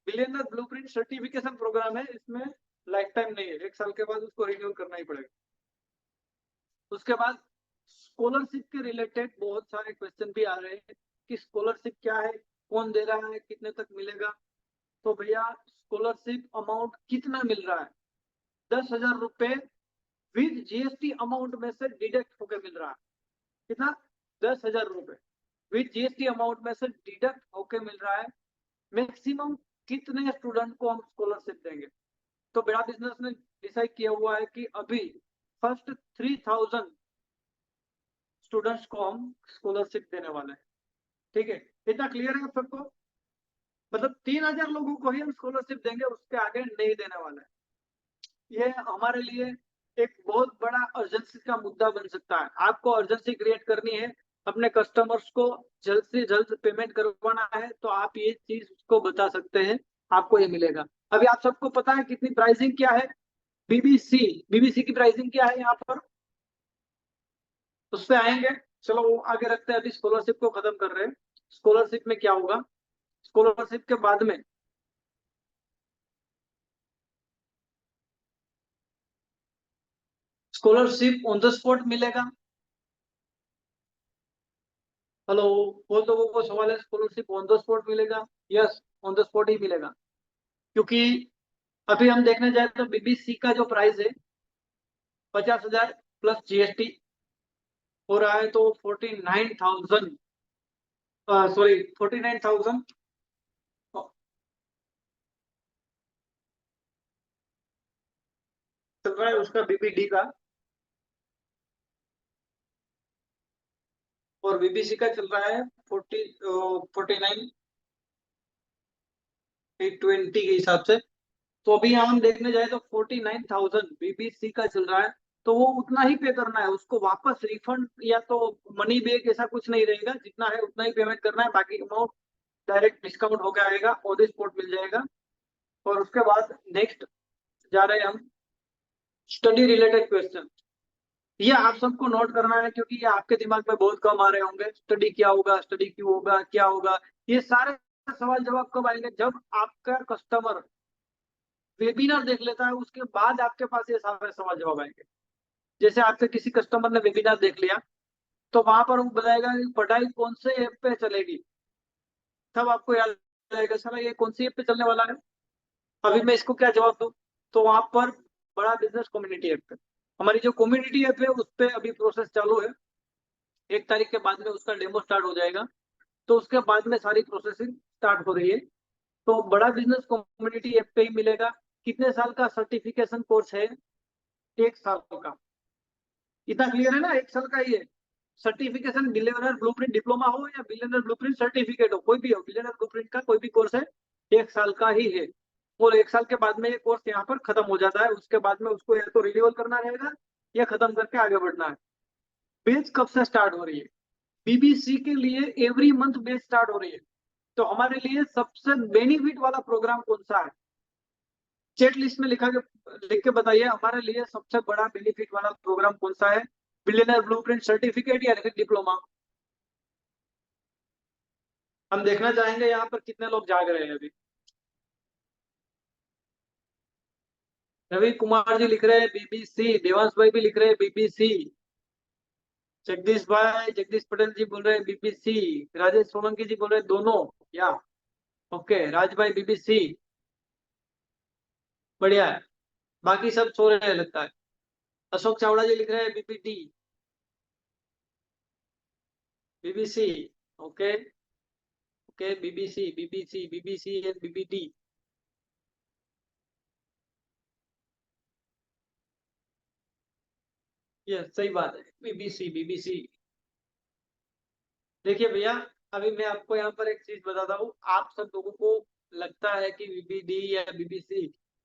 Speaker 2: बिलियनर ब्लूप्रिंट सर्टिफिकेशन प्रोग्राम है, इसमें लाइफ टाइम नहीं है, 1 साल के बाद उसको रिन्यूअल करना ही पड़ेगा। उसके बाद स्कॉलरशिप के रिलेटेड बहुत सारे क्वेश्चन भी आ रहे हैं कि स्कॉलरशिप क्या है, कौन दे रहा है, कितने तक मिलेगा। तो भैया स्कॉलरशिप अमाउंट कितना मिल रहा है? 10,000 रुपए विद जीएसटी अमाउंट में से डिडक्ट होकर मिल रहा है। कितना? 10,000 रुपए विद जीएसटी अमाउंट में से डिडक्ट होकर मिल रहा है। मैक्सिमम कितने स्टूडेंट को हम स्कॉलरशिप देंगे? तो बड़ा बिजनेस ने डिसाइड किया हुआ है कि अभी फर्स्ट 3,000 स्टूडेंट्स को हम स्कॉलरशिप देने वाले हैं। ठीक है, इतना क्लियर है आप सबको? मतलब 3,000 लोगों को ही हम स्कॉलरशिप देंगे, उसके आगे नहीं देने वाले हैं। ये हमारे लिए एक बहुत बड़ा अर्जेंसी का मुद्दा बन सकता है। आपको अर्जेंसी क्रिएट करनी है, अपने कस्टमर्स को जल्द से जल्द पेमेंट करवाना है, तो आप ये चीज उसको बता सकते हैं, आपको ये मिलेगा। अभी आप सबको पता है कितनी प्राइसिंग क्या है? बीबीसी, बीबीसी की प्राइसिंग क्या है यहाँ पर, उस पर आएंगे। चलो वो आगे रखते हैं, अभी स्कॉलरशिप को खत्म कर रहे हैं। स्कॉलरशिप में क्या होगा? स्कॉलरशिप के बाद में स्कॉलरशिप ऑन द स्पॉट मिलेगा। हेलो, बहुत लोगों को सवाल है स्कॉलरशिप ऑन द स्पॉट मिलेगा? यस, ऑन द स्पॉट ही मिलेगा, क्योंकि अभी हम देखने जाए तो बीबीसी का जो प्राइस है 50,000 प्लस जीएसटी हो रहा है तो 49,000, सॉरी 49,000 चल रहा है उसका बीबीडी का, और बीबीसी का चल रहा है 49 820 के हिसाब से। तो अभी हम देखने जाए तो 49,000 बीबीसी का चल रहा है, तो वो उतना ही पे करना है उसको, वापस रिफंड या तो मनी बैक ऐसा कुछ नहीं रहेगा, जितना है उतना ही पेमेंट करना है, बाकी अमाउंट डायरेक्ट डिस्काउंट होकर आएगा, ऑन द स्पॉट मिल जाएगा। और उसके बाद नेक्स्ट जा रहे हैं हम स्टडी रिलेटेड क्वेश्चन। ये आप सबको नोट करना है क्योंकि ये आपके दिमाग में बहुत कम आ रहे होंगे, स्टडी क्या होगा, स्टडी क्यों होगा, क्या होगा। ये सारे सवाल जवाब कब आएंगे, जब आपका कस्टमर वेबिनार देख लेता है, उसके बाद आपके पास ये सारे सवाल जवाब आएंगे। जैसे आपसे किसी कस्टमर ने वेबिनार देख लिया, तो वहां पर वो बताएगा कि पढ़ाई कौन से ऐप पे चलेगी, तब आपको याद आएगा सर ये कौन सी ऐप पे चलने वाला है, अभी मैं इसको क्या जवाब दूं। तो वहां पर बड़ा बिजनेस कम्युनिटी ऐप पे, हमारी जो कम्युनिटी ऐप है उस पर अभी प्रोसेस चालू है, 1 तारीख के बाद में उसका डेमो स्टार्ट हो जाएगा, तो उसके बाद में सारी प्रोसेसिंग स्टार्ट हो रही है। तो बड़ा बिजनेस कम्युनिटी ऐप पे ही मिलेगा। कितने साल का सर्टिफिकेशन कोर्स है, 1 साल का। इतना क्लियर है ना, 1 साल का ही है सर्टिफिकेशन। बिलियनर ब्लूप्रिंट डिप्लोमा हो या बिलियनर ब्लूप्रिंट सर्टिफिकेट हो, कोई भी हो, बिलियनर ब्लूप्रिंट का कोई भी कोर्स है, 1 साल का ही है। और 1 साल के बाद में ये कोर्स यहाँ पर खत्म हो जाता है, उसके बाद में उसको या तो रिन्यूअल करना रहेगा या खत्म करके आगे बढ़ना है। बैच कब से स्टार्ट हो रही है, बीबीसी के लिए एवरी मंथ बैच स्टार्ट हो रही है। तो हमारे लिए सबसे बेनिफिट वाला प्रोग्राम कौन सा है, चेक लिस्ट में लिख के बताइए, हमारे लिए सबसे बड़ा बेनिफिट वाला प्रोग्राम कौन सा है, बिलियनर ब्लूप्रिंट सर्टिफिकेट या फिर डिप्लोमा। हम देखना चाहेंगे यहाँ पर कितने लोग जाग रहे हैं अभी। रवि कुमार जी लिख रहे हैं बीबीसी, देवांश भाई भी लिख रहे हैं बीबीसी, जगदीश पटेल जी बोल रहे हैं बीबीसी, राजेश सोलंकी जी बोल रहे हैं दोनों, या ओके, राज भाई बीबीसी, बढ़िया है। बाकी सब सो रहे हैं लगता है। अशोक चावड़ा जी लिख रहे हैं BPT, BBC, okay okay, BBC BBC BBC and BBT. ये सही बात है, बीबीसी बीबीसी। देखिए भैया, अभी मैं आपको यहाँ पर एक चीज बताता हूँ, आप सब लोगों को लगता है कि बीबीडी या बीबीसी,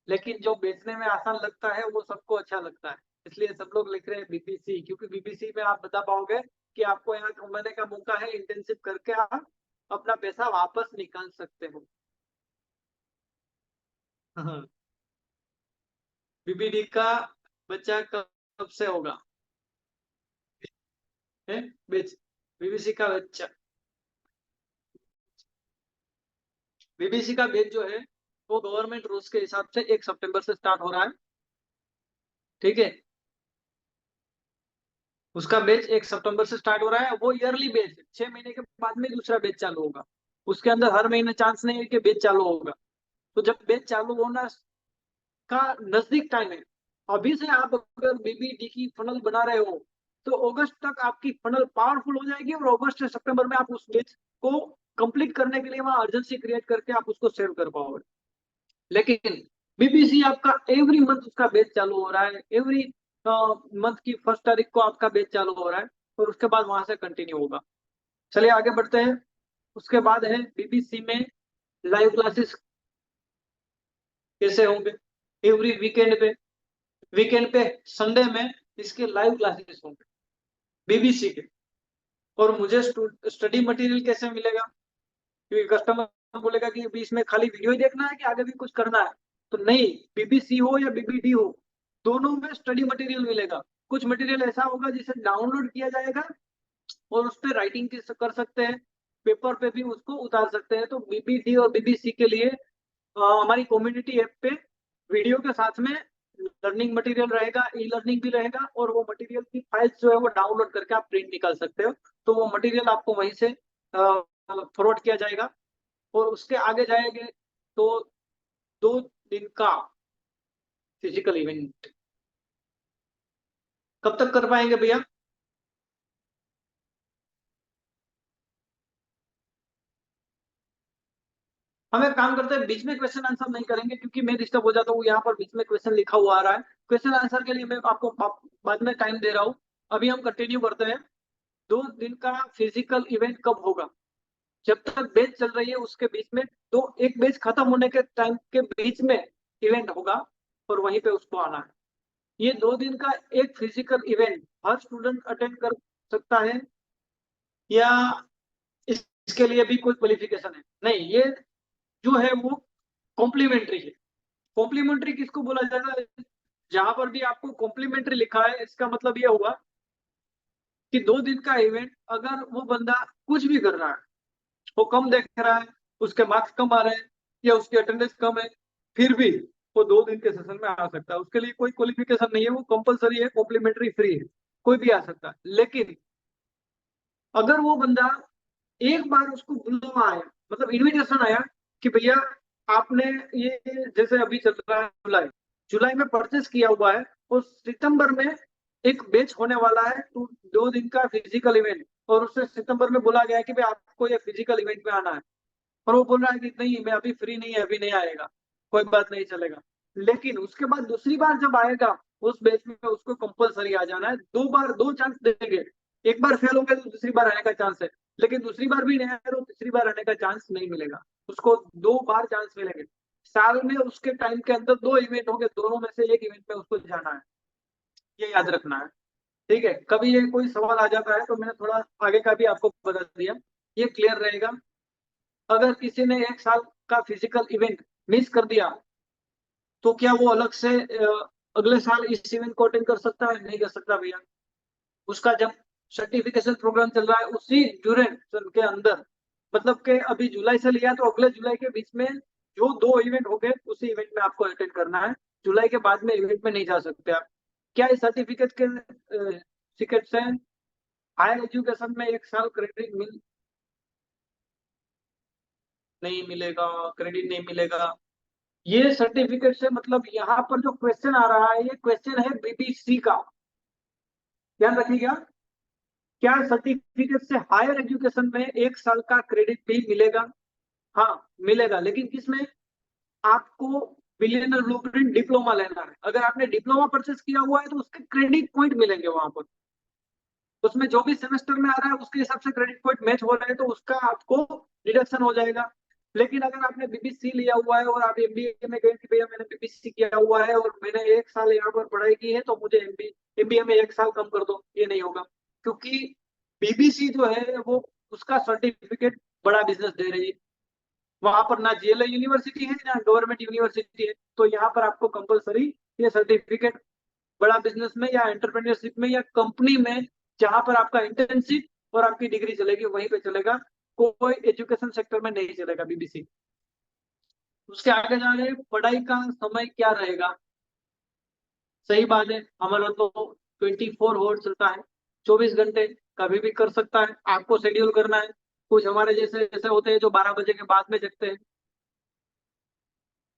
Speaker 2: लेकिन जो बेचने में आसान लगता है वो सबको अच्छा लगता है, इसलिए सब लोग लिख रहे हैं बीबीसी, क्योंकि बीबीसी में आप बता पाओगे कि आपको यहाँ कमाने का मौका है, इंटर्नशिप करके आप अपना पैसा वापस निकाल सकते हो। बीबीडी का बच्चा कब से होगा, है बेच, बीबीसी का बच्चा, बीबीसी का बेच जो है वो गवर्नमेंट रूल्स के हिसाब से 1 सितंबर से स्टार्ट हो रहा है, ठीक है। उसका बैच 1 सितंबर से स्टार्ट हो रहा है, वो ईयरली बैच है, 6 महीने के बाद में दूसरा बैच चालू होगा। उसके अंदर हर महीने चांस नहीं है कि बैच चालू होगा। तो जब बैच चालू होना का नजदीक टाइम है, अभी से आप अगर बीबीडी की फनल बना रहे हो, तो अगस्त तक आपकी फनल पावरफुल हो जाएगी, और अगस्त से सितंबर में आप उस बैच को कंप्लीट करने के लिए वहां अर्जेंसी क्रिएट करके आप उसको सेव कर पाओगे। लेकिन बीबीसी आपका एवरी मंथ उसका बैच चालू हो रहा है, एवरी मंथ की 1 तारीख को आपका बैच चालू हो रहा है, और उसके बाद वहां से कंटिन्यू होगा। चलिए आगे बढ़ते हैं। उसके बाद है बीबीसी में लाइव क्लासेस कैसे होंगे, एवरी वीकेंड पे संडे में इसके लाइव क्लासेस होंगे बीबीसी के। और मुझे स्टडी मटेरियल कैसे मिलेगा, क्योंकि कस्टमर बोलेगा कि अभी इसमें खाली वीडियो ही देखना है कि आगे भी कुछ करना है, तो नहीं, बीबीसी हो या बीबीडी हो, दोनों में स्टडी मटेरियल मिलेगा। कुछ मटेरियल ऐसा होगा जिसे डाउनलोड किया जाएगा और उस पर राइटिंग कर सकते हैं, पेपर पे भी उसको उतार सकते हैं। तो बीबीडी और बीबीसी के लिए हमारी कम्युनिटी ऐप पे वीडियो के साथ में लर्निंग मटेरियल रहेगा, ई लर्निंग भी रहेगा, और वो मटेरियल की फाइल्स जो है वो डाउनलोड करके आप प्रिंट निकाल सकते हो। तो वो मटेरियल आपको वहीं से फॉरवर्ड किया जाएगा। और उसके आगे जाएंगे तो 2 दिन का फिजिकल इवेंट, कब तक कर पाएंगे भैया? हम एक काम करते हैं, बीच में क्वेश्चन आंसर नहीं करेंगे क्योंकि मैं डिस्टर्ब हो जाता हूँ। यहाँ पर बीच में क्वेश्चन लिखा हुआ आ रहा है, क्वेश्चन आंसर के लिए मैं आपको बाद में टाइम दे रहा हूँ। अभी हम कंटिन्यू करते हैं। 2 दिन का फिजिकल इवेंट कब होगा? जब तक बैच चल रही है उसके बीच में, तो एक बैच खत्म होने के टाइम के बीच में इवेंट होगा और वहीं पे उसको आना है। ये 2 दिन का एक फिजिकल इवेंट हर स्टूडेंट अटेंड कर सकता है या इसके लिए भी कोई क्वालिफिकेशन है? नहीं, ये जो है वो कॉम्प्लीमेंट्री है। कॉम्प्लीमेंट्री किसको बोला जाता है? जहां पर भी आपको कॉम्प्लीमेंट्री लिखा है, इसका मतलब ये हुआ कि 2 दिन का इवेंट अगर वो बंदा कुछ भी कर रहा है, वो कम देख रहा है, उसके मार्क्स कम आ रहे हैं या उसकी अटेंडेंस कम है, फिर भी वो 2 दिन के सेशन में आ सकता है। उसके लिए कोई क्वालिफिकेशन नहीं है, वो कंपलसरी है, कॉम्प्लीमेंट्री फ्री है, कोई भी आ सकता है। लेकिन अगर वो बंदा एक बार उसको बुलावा आया, मतलब इनविटेशन आया कि भैया आपने ये, जैसे अभी चल रहा है जुलाई, जुलाई में परचेस किया हुआ है और सितंबर में एक बैच होने वाला है, तो 2 दिन का फिजिकल इवेंट, और उससे सितंबर में बोला गया है कि भाई आपको ये फिजिकल इवेंट में आना है, और वो बोल रहा है कि नहीं मैं अभी फ्री नहीं है, अभी नहीं आएगा, कोई बात नहीं, चलेगा। लेकिन उसके बाद दूसरी बार जब आएगा उस बैच में, उसको कंपलसरी आ जाना है। 2 बार 2 चांस देंगे, एक बार फेल हो गया तो दूसरी बार आने का चांस है, लेकिन दूसरी बार भी नहीं आया तो तीसरी बार आने का चांस नहीं मिलेगा। उसको 2 बार चांस मिलेंगे। साल में उसके टाइम के अंदर 2 इवेंट होंगे, दोनों में से एक इवेंट में उसको जाना है, ये याद रखना है। ठीक है, कभी ये कोई सवाल आ जाता है तो मैंने थोड़ा आगे का भी आपको बता दिया, ये क्लियर रहेगा। अगर किसी ने 1 साल का फिजिकल इवेंट मिस कर दिया तो क्या वो अलग से अगले साल इस इवेंट को अटेंड कर सकता है? नहीं कर सकता भैया। उसका जब सर्टिफिकेशन प्रोग्राम चल रहा है उसी ड्यूरेशन के अंदर, मतलब कि अभी जुलाई से लिया तो अगले जुलाई के बीच में जो 2 इवेंट हो गए उसी इवेंट में आपको अटेंड करना है। जुलाई के बाद में इवेंट में नहीं जा सकते आप। क्या इस सर्टिफिकेट के टिकट से हायर एजुकेशन में 1 साल क्रेडिट नहीं मिलेगा? क्रेडिट नहीं मिलेगा। ये सर्टिफिकेट से मतलब यहाँ पर जो क्वेश्चन आ रहा है, ये क्वेश्चन है बीबीसी का, ध्यान रखिएगा। क्या सर्टिफिकेट से हायर एजुकेशन में 1 साल का क्रेडिट भी मिलेगा? हाँ, मिलेगा, लेकिन किसमें? आपको बिलियनर ब्लूप्रिंट डिप्लोमा लेना है। अगर आपने डिप्लोमा परचेस किया हुआ है तो उसके क्रेडिट पॉइंट मिलेंगे वहां पर, उसमें जो भी सेमेस्टर में आ रहा है उसके हिसाब से क्रेडिट पॉइंट मैच हो रहे हैं तो उसका आपको डिडक्शन हो जाएगा। लेकिन अगर आपने बीबीसी लिया हुआ है और आप एमबीए में गए कि भैया मैंने बीबीसी किया हुआ है और मैंने 1 साल यहाँ पर पढ़ाई की है तो मुझे एमबीए में 1 साल कम कर दो, ये नहीं होगा। क्योंकि बीबीसी जो है वो, उसका सर्टिफिकेट बड़ा बिजनेस दे रही है। वहां पर ना जीएलए यूनिवर्सिटी है ना गवर्नमेंट यूनिवर्सिटी है, तो यहाँ पर आपको कंपलसरी ये सर्टिफिकेट बड़ा बिजनेस में या एंटरप्रेन्योरशिप में या कंपनी में, जहां पर आपका इंटर्नशिप और आपकी डिग्री चलेगी वहीं पे चलेगा, कोई एजुकेशन सेक्टर में नहीं चलेगा बीबीसी। उसके आगे जा रहे हैं, पढ़ाई का समय क्या रहेगा? सही बात है, हमारा तो 24 आवर चलता है, 24 घंटे, कभी भी कर सकता है। आपको शेड्यूल करना है। कुछ हमारे जैसे ऐसे होते हैं जो 12 बजे के बाद में जगते हैं।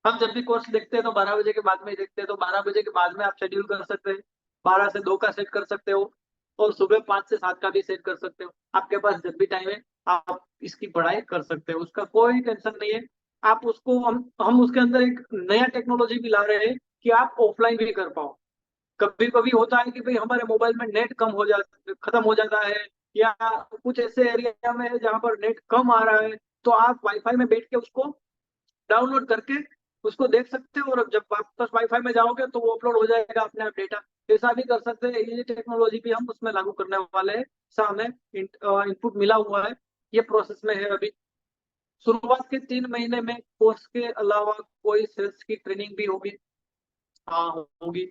Speaker 2: हम जब भी कोर्स देखते हैं तो 12 बजे के बाद में ही देखते हैं, तो 12 बजे के बाद में आप शेड्यूल कर सकते हैं। 12 से 2 का सेट कर सकते हो और सुबह 5 से 7 का भी सेट कर सकते हो। आपके पास जब भी टाइम है आप इसकी पढ़ाई कर सकते हो, उसका कोई टेंशन नहीं है। आप उसको, हम उसके अंदर एक नया टेक्नोलॉजी भी ला रहे हैं कि आप ऑफलाइन भी कर पाओ। कभी कभी होता है कि भाई हमारे मोबाइल में नेट कम हो जा खत्म हो जाता है, या कुछ ऐसे एरिया में है जहाँ पर नेट कम आ रहा है, तो आप वाईफाई में बैठ के उसको डाउनलोड करके उसको देख सकते हो, और जब वापस वाईफाई में जाओगे तो वो अपलोड हो जाएगा अपने आप डेटा। ऐसा भी कर सकते हैं, ये टेक्नोलॉजी भी हम उसमें लागू करने वाले हैं। ऐसा हमें इनपुट मिला हुआ है, ये प्रोसेस में है अभी। शुरुआत के 3 महीने में कोर्स के अलावा कोई सेल्स की ट्रेनिंग भी होगी? हाँ, होगी,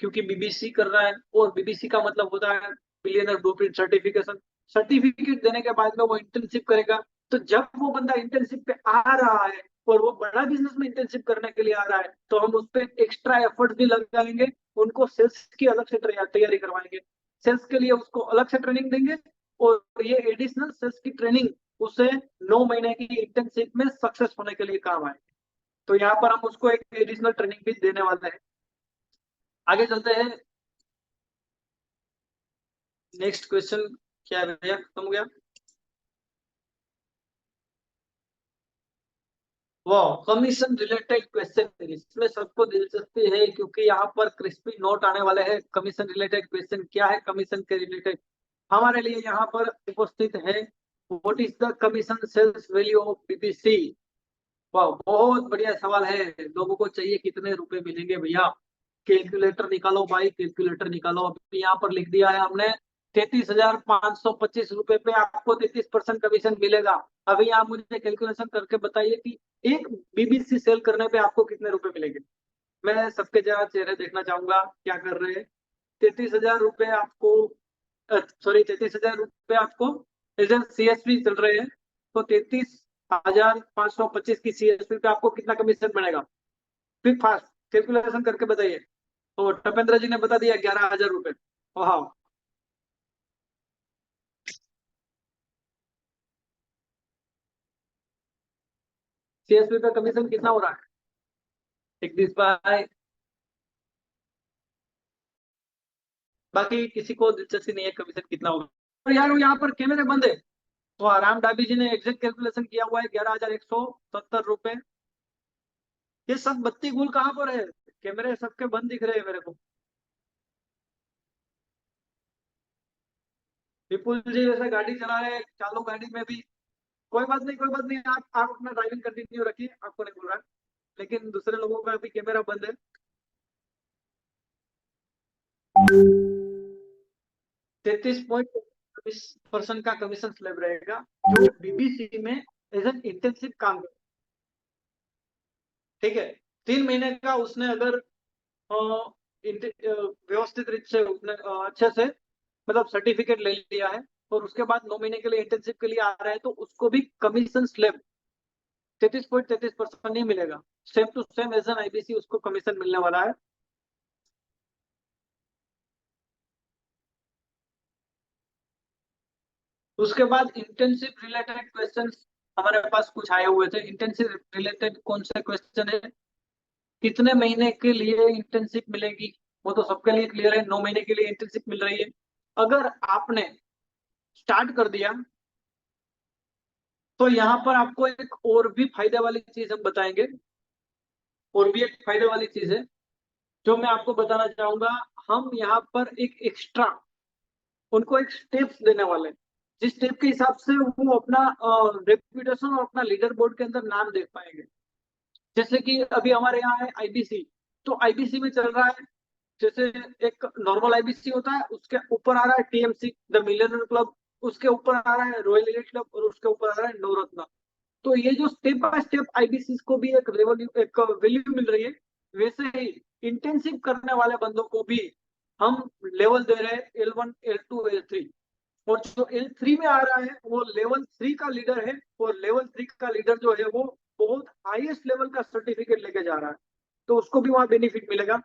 Speaker 2: क्योंकि बीबीसी कर रहा है और बीबीसी का मतलब होता है बिलियनर ब्लूप्रिंट सर्टिफिकेशन। सर्टिफिकेट देने के बाद में वो इंटर्नशिप करेगा। तो जब वो बंदा इंटर्नशिप पे आ रहा है और वो बड़ा बिजनेस में इंटर्नशिप करने के लिए आ रहा है, तो हम उस पर एक्स्ट्रा एफर्ट भी लगाएंगे, उनको सेल्स की अलग से तैयारी करवाएंगे, सेल्स के लिए उसको अलग से ट्रेनिंग देंगे, और ये एडिशनल सेल्स की ट्रेनिंग उसे 9 महीने की इंटर्नशिप में सक्सेस होने के लिए काम आएगी। तो यहाँ पर हम उसको एक एडिशनल ट्रेनिंग भी देने वाले हैं। आगे चलते हैं। नेक्स्ट क्वेश्चन क्या है भैया, खत्म हो गया? वाह, कमीशन रिलेटेड क्वेश्चन, इसमें सबको दिलचस्पी है क्योंकि यहाँ पर क्रिस्पी नोट आने वाले हैं। कमीशन रिलेटेड क्वेश्चन क्या है, कमीशन के रिलेटेड हमारे लिए यहाँ पर उपस्थित है। What is the commission sales value of BBC? वाह, बहुत बढ़िया सवाल है। लोगों को चाहिए कितने रुपए मिलेंगे भैया? कैलकुलेटर निकालो भाई, कैलकुलेटर निकालो। अभी यहाँ पर लिख दिया है हमने, 33,525 रुपए पे आपको 33% कमीशन मिलेगा। अभी आप मुझे कैलकुलेशन करके बताइए कि एक बीबीसी सेल करने पे आपको कितने रुपए मिलेंगे। मैं सबके जरा चेहरे देखना चाहूंगा क्या कर रहे हैं। 33,000 रुपए आपको, सॉरी 33,000 रुपए आपको इधर सीएसपी चल रहे हैं, तो 33,525 की सीएसपी पे आपको कितना कमीशन मिलेगा? फिर फास्ट कैलकुलेशन करके बताइए। तो टपेंद्र जी ने बता दिया 11,000 रुपए। वाह, सीएसपी पे कमीशन कितना हो रहा है? टिक दिस बाय। बाकी किसी को दिलचस्पी नहीं है कमीशन कितना होगा। और यार वो यहाँ पर कैमरे बंद है, तो आराम डाबी जी ने एग्जैक्ट कैलकुलेशन किया हुआ है 11,170 रुपए। ये सब बत्ती गुल कहाँ पर है? कैमरे सबके बंद दिख रहे हैं मेरे को। विपुल जी जैसे गाड़ी चला रहे हैं, चालू गाड़ी में भी। कोई बात नहीं, कोई बात नहीं, आप अपना ड्राइविंग कंटिन्यू रखिए, आपको नहीं बोल रहा। लेकिन दूसरे लोगों का भी कैमरा बंद है। 33.20% का कमीशन स्लैब रहेगा जो बीबीसी में एज एन इंटेंसिव काम करे। ठीक है, 3 महीने का उसने अगर व्यवस्थित रूप से उसने अच्छे से मतलब सर्टिफिकेट ले लिया है, और उसके बाद 9 महीने के लिए इंटर्नशिप के लिए आ रहा है, तो उसको भी कमीशन स्लैब 33.33% नहीं मिलेगा। Same to same as an IBC उसको कमीशन मिलने वाला है। उसके बाद इंटर्नशिप रिलेटेड क्वेश्चंस हमारे पास कुछ आए हुए थे। इंटर्नशिप रिलेटेड कौन से क्वेश्चन है? कितने महीने के लिए इंटर्नशिप मिलेगी? वो तो सबके लिए क्लियर है, 9 महीने के लिए इंटर्नशिप मिल रही है। अगर आपने स्टार्ट कर दिया, तो यहाँ पर आपको एक और भी फायदे वाली चीज हम बताएंगे। और भी एक फायदे वाली चीज है जो मैं आपको बताना चाहूंगा। हम यहाँ पर एक एक्स्ट्रा उनको एक स्टेप्स देने वाले हैं, जिस स्टेप के हिसाब से वो अपना रेपुटेशन और अपना लीडर बोर्ड के अंदर नाम देख पाएंगे। जैसे कि अभी हमारे यहाँ है आईबीसी, तो आईबीसी में चल रहा है जैसे एक नॉर्मल आईबीसी होता है, उसके ऊपर आ रहा है टीएमसी द मिलियनर क्लब, उसके ऊपर आ रहा है रॉयल एलिट क्लब, और उसके ऊपर आ रहा है नवरत्न। तो ये जो स्टेप बाय स्टेप आईबीसी को भी एक लेवल एक वैल्यू मिल रही है, वैसे ही इंटेंसिव करने वाले बंदों को भी हम लेवल दे रहे हैं L1 L2 L3। और जो L3 में आ रहा है वो लेवल 3 का लीडर है, और लेवल 3 का लीडर जो है वो बहुत हाईएस्ट लेवल का सर्टिफिकेट लेके जा रहा है, तो उसको भी वहां बेनिफिट मिलेगा।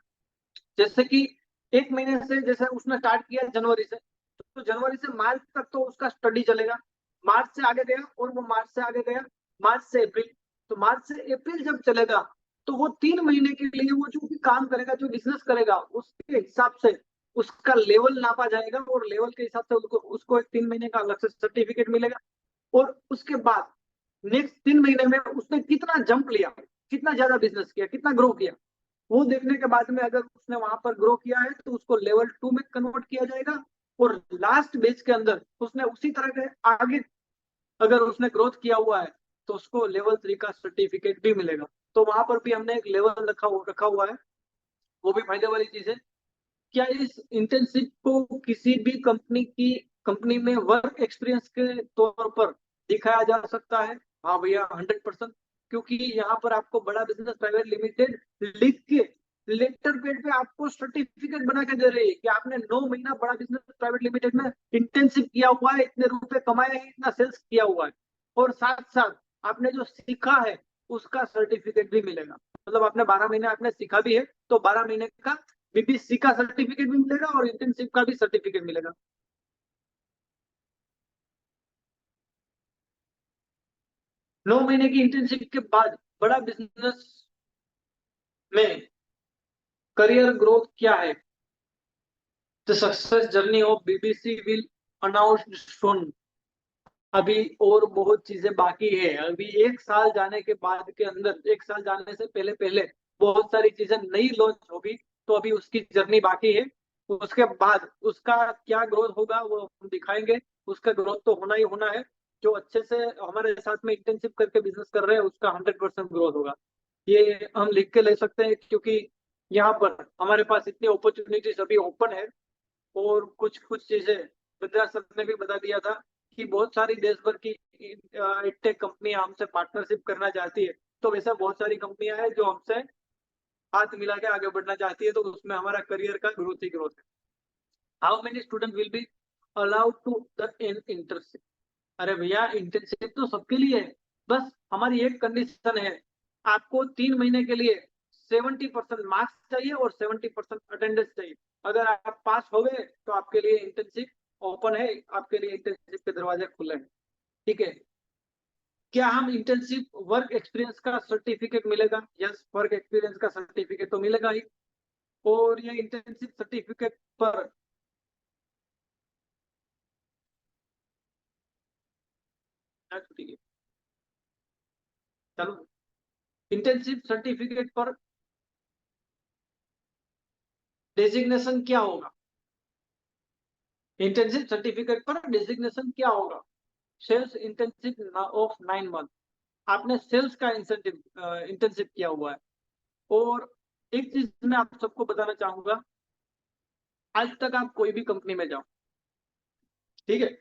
Speaker 2: जैसे कि 1 महीने से, जैसे उसने स्टार्ट किया जनवरी से, तो जनवरी से मार्च तक तो उसका स्टडी चलेगा। मार्च से आगे गया, और वो मार्च से आगे गया, मार्च से अप्रैल, तो मार्च से अप्रैल जब चलेगा, तो वो 3 महीने के लिए वो जो भी काम करेगा, जो बिजनेस करेगा, उसके हिसाब से उसका लेवल नापा जाएगा, और लेवल के हिसाब से उसको उसको एक 3 महीने का अलग से सर्टिफिकेट मिलेगा। और उसके बाद नेक्स्ट 3 महीने में उसने कितना जंप लिया, कितना ज्यादा बिजनेस किया, कितना ग्रो किया, वो देखने के बाद में अगर उसने वहां पर ग्रो किया है तो उसको लेवल 2 में कन्वर्ट किया जाएगा। और लास्ट बेच के अंदर उसने उसी तरह के आगे अगर उसने ग्रोथ किया हुआ है, तो उसको लेवल 3 का सर्टिफिकेट भी मिलेगा। तो वहां पर भी हमने एक लेवल रखा हुआ है, वो भी फायदे वाली चीज है। क्या इस इंटर्नशिप को किसी भी कंपनी में वर्क एक्सपीरियंस के तौर पर दिखाया जा सकता है? हाँ भैया, 100%। क्योंकि यहाँ पर आपको बड़ा बिजनेस प्राइवेट लिमिटेड लिख के लेटर पेड पे आपको सर्टिफिकेट बना के दे रही है कि आपने 9 महीना बड़ा बिजनेस प्राइवेट लिमिटेड में इंटर्नशिप किया हुआ है, इतने रुपए कमाए हैं, इतना सेल्स किया हुआ है, और साथ साथ आपने जो सीखा है उसका सर्टिफिकेट भी मिलेगा। मतलब आपने 12 महीने आपने सीखा भी है, तो 12 महीने का बीबीसी का सर्टिफिकेट भी मिलेगा और इंटर्नशिप का भी सर्टिफिकेट मिलेगा। 9 महीने की इंटर्नशिप के बाद बड़ा बिजनेस में करियर ग्रोथ क्या है? The success journey of BBC will announced soon. अभी और बहुत चीजें बाकी है। अभी 1 साल जाने के बाद के अंदर, 1 साल जाने से पहले पहले बहुत सारी चीजें नई लॉन्च होगी। तो अभी उसकी जर्नी बाकी है। उसके बाद उसका क्या ग्रोथ होगा वो हम दिखाएंगे। उसका ग्रोथ तो होना ही होना है। जो अच्छे से हमारे साथ में इंटर्नशिप करके बिजनेस कर रहे हैं उसका 100% ग्रोथ होगा। ये हम लिख के ले सकते हैं, क्योंकि यहाँ पर हमारे पास इतनी अपॉर्चुनिटीज अभी ओपन है। और कुछ कुछ चीजें बद्रा सर ने भी बता दिया था कि बहुत सारी देश भर की टेक कंपनियां हमसे पार्टनरशिप करना चाहती है। तो वैसा बहुत सारी कंपनियां हैं जो हमसे हाथ मिला के आगे बढ़ना चाहती है। तो उसमें हमारा करियर का ग्रोथ ही ग्रोथ है। How many student will be allowed to the internship? अरे भैया, इंटर्नशिप तो सबके लिए है। बस हमारी एक कंडीशन है, आपको 3 महीने के लिए 70% मार्क्स चाहिए और 70% अटेंडेंस चाहिए। अगर आप पास हो गए तो आपके लिए इंटर्नशिप ओपन है, आपके लिए इंटर्नशिप के दरवाजे खुले हैं। ठीक है। क्या हम इंटर्नशिप वर्क एक्सपीरियंस का सर्टिफिकेट मिलेगा? यस, वर्क एक्सपीरियंस का सर्टिफिकेट तो मिलेगा ही। और ये इंटर्नशिप सर्टिफिकेट पर चलो, इंटर्नशिप सर्टिफिकेट पर डेजिग्नेशन क्या होगा? इंटर्नशिप सर्टिफिकेट पर डेजिग्नेशन क्या होगा? Sales internship of 9 month. आपने सेल्स का इंटर्नशिप किया हुआ है। और एक चीज मैं आप सबको बताना चाहूंगा, आज तक आप कोई भी कंपनी में जाओ, ठीक है,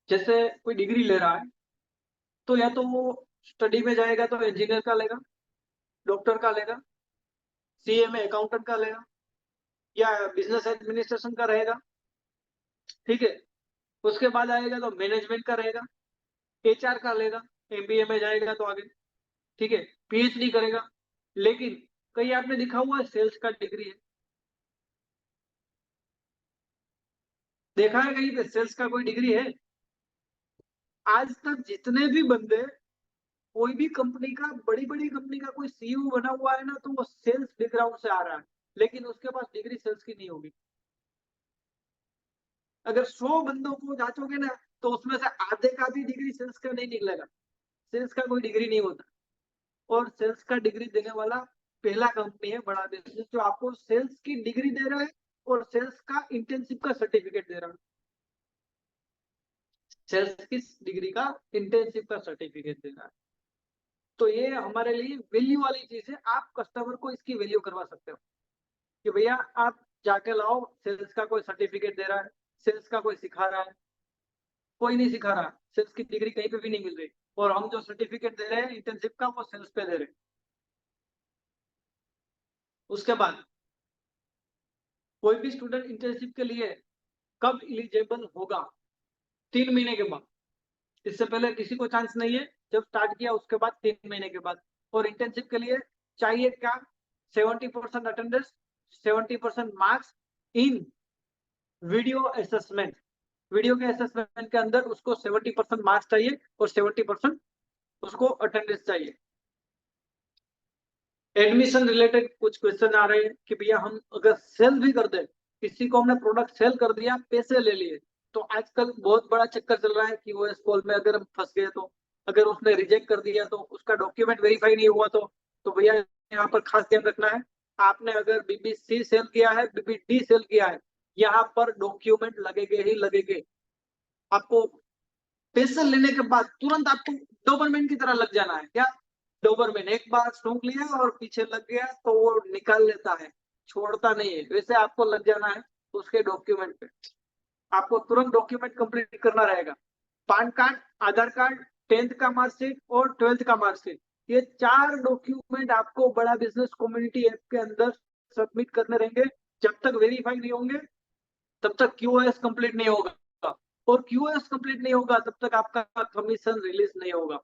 Speaker 2: जैसे कोई डिग्री ले रहा है तो या तो वो स्टडी में जाएगा तो इंजीनियर का लेगा, डॉक्टर का लेगा, सीए में अकाउंटेंट का लेगा, या बिजनेस एडमिनिस्ट्रेशन का रहेगा। ठीक है। उसके बाद आएगा तो मैनेजमेंट का रहेगा, एचआर का लेगा, एमबीए में जाएगा तो आगे, ठीक है, पीएचडी करेगा। लेकिन कहीं आपने दिखा हुआ है सेल्स का डिग्री है? देखा है कहीं पे सेल्स का कोई डिग्री है? आज तक जितने भी बंदे, कोई भी कंपनी का, बड़ी बड़ी कंपनी का कोई सीईओ बना हुआ है ना, तो वो सेल्स बैकग्राउंड से आ रहा है। लेकिन उसके पास डिग्री सेल्स की नहीं होगी। अगर 100 बंदों को जांचोगे ना, तो उसमें से आधे का भी डिग्री सेल्स का नहीं निकलेगा। सेल्स का कोई डिग्री नहीं होता। और सेल्स का डिग्री देने वाला पहला कंपनी है बड़ा बिजनेस जो आपको सेल्स की डिग्री दे रहा है और सेल्स का इंटर्नशिप का सर्टिफिकेट दे रहा है। सेल्स की डिग्री का इंटर्नशिप का सर्टिफिकेट दे रहा है। तो ये हमारे लिए वैल्यू वाली चीज है। आप कस्टमर को इसकी वैल्यू करवा सकते हो कि भैया आप जाके लाओ, सेल्स का कोई सर्टिफिकेट दे रहा है, सेल्स का कोई सिखा रहा है। कोई नहीं सिखा रहा, सेल्स की डिग्री कहीं पे भी नहीं मिल रही। और हम जो सर्टिफिकेट दे रहे हैं इंटर्नशिप का, वो सेल्स पे दे रहे हैं। उसके बाद कोई भी स्टूडेंट इंटर्नशिप के लिए कब एलिजिबल होगा? 3 महीने के बाद। इससे पहले किसी को चांस नहीं है। जब स्टार्ट किया उसके बाद 3 महीने के बाद। और इंटर्नशिप के लिए चाहिए क्या? 70% attendance, 70% marks in video assessment. Video के असेसमेंट के अंदर उसको 70% मार्क्स चाहिए और 70% उसको अटेंडेंस चाहिए। एडमिशन रिलेटेड कुछ क्वेश्चन आ रहे हैं कि भैया हम अगर सेल भी कर दे, किसी को हमने प्रोडक्ट सेल कर दिया, पैसे ले लिए, तो आजकल बहुत बड़ा चक्कर चल रहा है कि वो कॉल में अगर हम फंस गए तो, अगर उसने रिजेक्ट कर दिया तो, उसका डॉक्यूमेंट वेरीफाई नहीं हुआ तो भैया यहाँ पर खास ध्यान रखना है। आपने अगर बीबीसी सेल किया है, बीबीडी सेल किया है, यहाँ पर डॉक्यूमेंट लगेंगे ही लगेंगे। आपको पैसे लेने के बाद तुरंत आपको डोबरमैन की तरह लग जाना है। क्या? डोबरमैन एक बार सूंघ लिया और पीछे लग गया तो वो निकाल लेता है, छोड़ता नहीं है। वैसे आपको लग जाना है उसके डॉक्यूमेंट पे। आपको तुरंत डॉक्यूमेंट कंप्लीट करना रहेगा। पैन कार्ड, आधार कार्ड, 10th का मार्कशीट और 12th का मार्कशीट, ये 4 डॉक्यूमेंट आपको बड़ा बिजनेस कम्युनिटी ऐप के अंदर सबमिट करने रहेंगे। जब तक वेरीफाई नहीं होंगे तब तक क्यूओएस कंप्लीट नहीं होगा। और क्यूओएस कंप्लीट नहीं होगा तब तक आपका कमीशन रिलीज नहीं होगा।